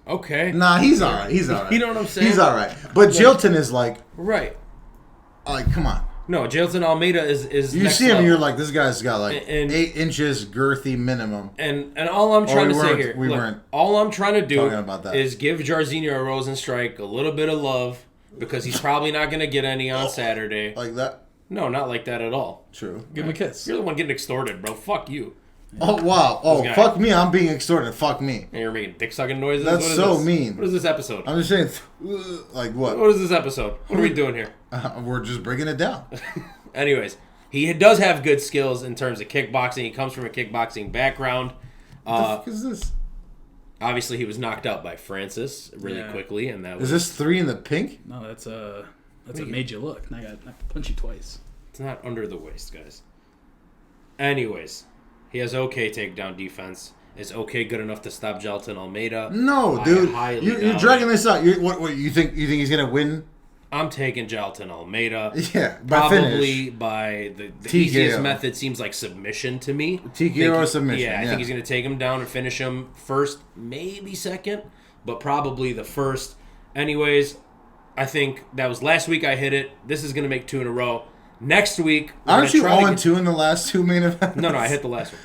Okay. Nah, he's all right. He's all right. You know what I'm saying? He's all right. But Jailton is like, Right. come on. No, Jailton Almeida is. You next see him, level. and you're like, this guy's got like And- 8 inches girthy minimum. And all I'm trying we to say weren't- here, we look, weren't all I'm trying to do talking about that. is give Jairzinho a Rozenstruik a little bit of love because he's probably not going to get any on Saturday. Like that? No, not like that at all. True. Give him a kiss. You're the one getting extorted, bro. Fuck you. Oh, wow. Oh, This guy. fuck me. I'm being extorted. Fuck me. And you're making dick sucking noises. That's What is so this? mean. What is this episode? I'm just saying, like what? What is this episode? What are we doing here? We're just breaking it down. Anyways, he does have good skills in terms of kickboxing. He comes from a kickboxing background. What the fuck is this? Obviously, he was knocked out by Francis really Yeah. quickly, and that Is was this 3 in the pink? No, that's a made you look. I got punch you twice. it's not under the waist, guys. Anyways, he has okay takedown defense. Is okay good enough to stop Jailton Almeida? No, I dude. highly You're doubt dragging it. this out. What you think he's gonna win? I'm taking Jailton Almeida. Yeah, by Probably finish. by the TKO. easiest method seems like submission to me. TKO or Think- submission, Yeah, I yeah. think he's going to take him down and finish him first, maybe second, but probably the first. Anyways, I think that was last week I hit it. This is going to make 2 in a row. Next week, we're Aren't gonna you try to 0-2 in the last 2 main events? No, I hit the last one,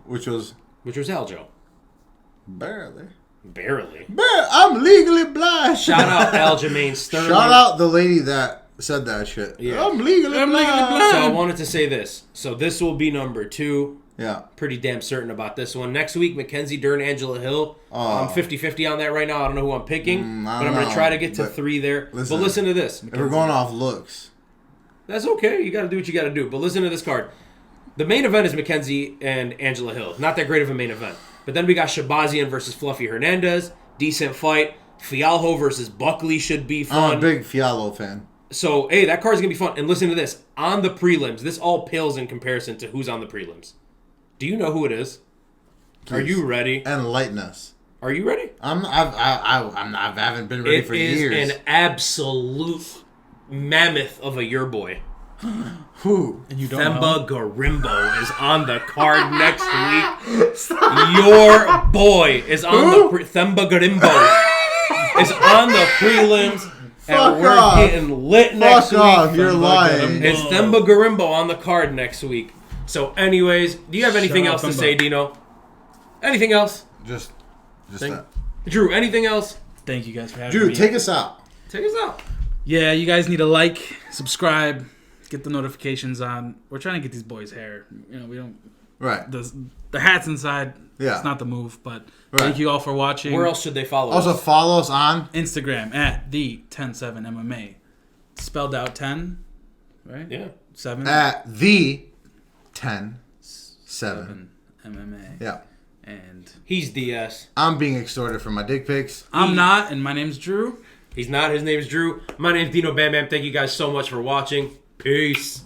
Which was which was Aljo. barely. Barely. I'm legally blind. Shout out Aljamain Sterling. Shout out the lady that said that shit. Yeah. I'm legally blind. So I wanted to say this. So this will be number 2. Yeah. Pretty damn certain about this one. Next week, Mackenzie Dern, Angela Hill. Oh. I'm 50-50 on that right now. I don't know who I'm picking, I but don't I'm going to know, try to get to but 3 there. listen. But listen to this. If we're going off looks. That's okay. You got to do what you got to do. But listen to this card. The main event is Mackenzie and Angela Hill. Not that great of a main event. But then we got Shabazian versus Fluffy Hernandez. Decent fight. Fialho versus Buckley should be fun. I'm a big Fialo fan. So, hey, that card's going to be fun. And listen to this. On the prelims, this all pales in comparison to who's on the prelims. Do you know who it is? Are Please. you ready? Enlighten us. Are you ready? I haven't been ready It for is years. an absolute mammoth of a year boy. Who? And you don't know. Themba Garimbo is on the card next week. Your boy is on Themba Garimbo is on the prelims. Fuck And we're off. getting lit next Fuck off. week. You're lying. It's Themba Garimbo on the card next week. So, anyways, do you have anything Shout else out to Themba. say, Dino? Anything else? Just Think- that. Drew, anything else? Thank you guys for having Dude, me. take us out. Take us out. Yeah, you guys need to like, subscribe, get the notifications on. We're trying to get these boys' hair. You know, we don't. Right. The hats inside. Yeah. It's not the move, but Right. thank you all for watching. Where else should they follow Also, us? follow us on. Instagram at the 107MMA. Spelled out 10, right? Yeah. 7. At the 10-7. MMA. Yeah. And He's DS. I'm being extorted for my dick pics. I'm not, and my name's Drew. He's not. His name's Drew. My name's Dino Bam Bam. Thank you guys so much for watching. Peace.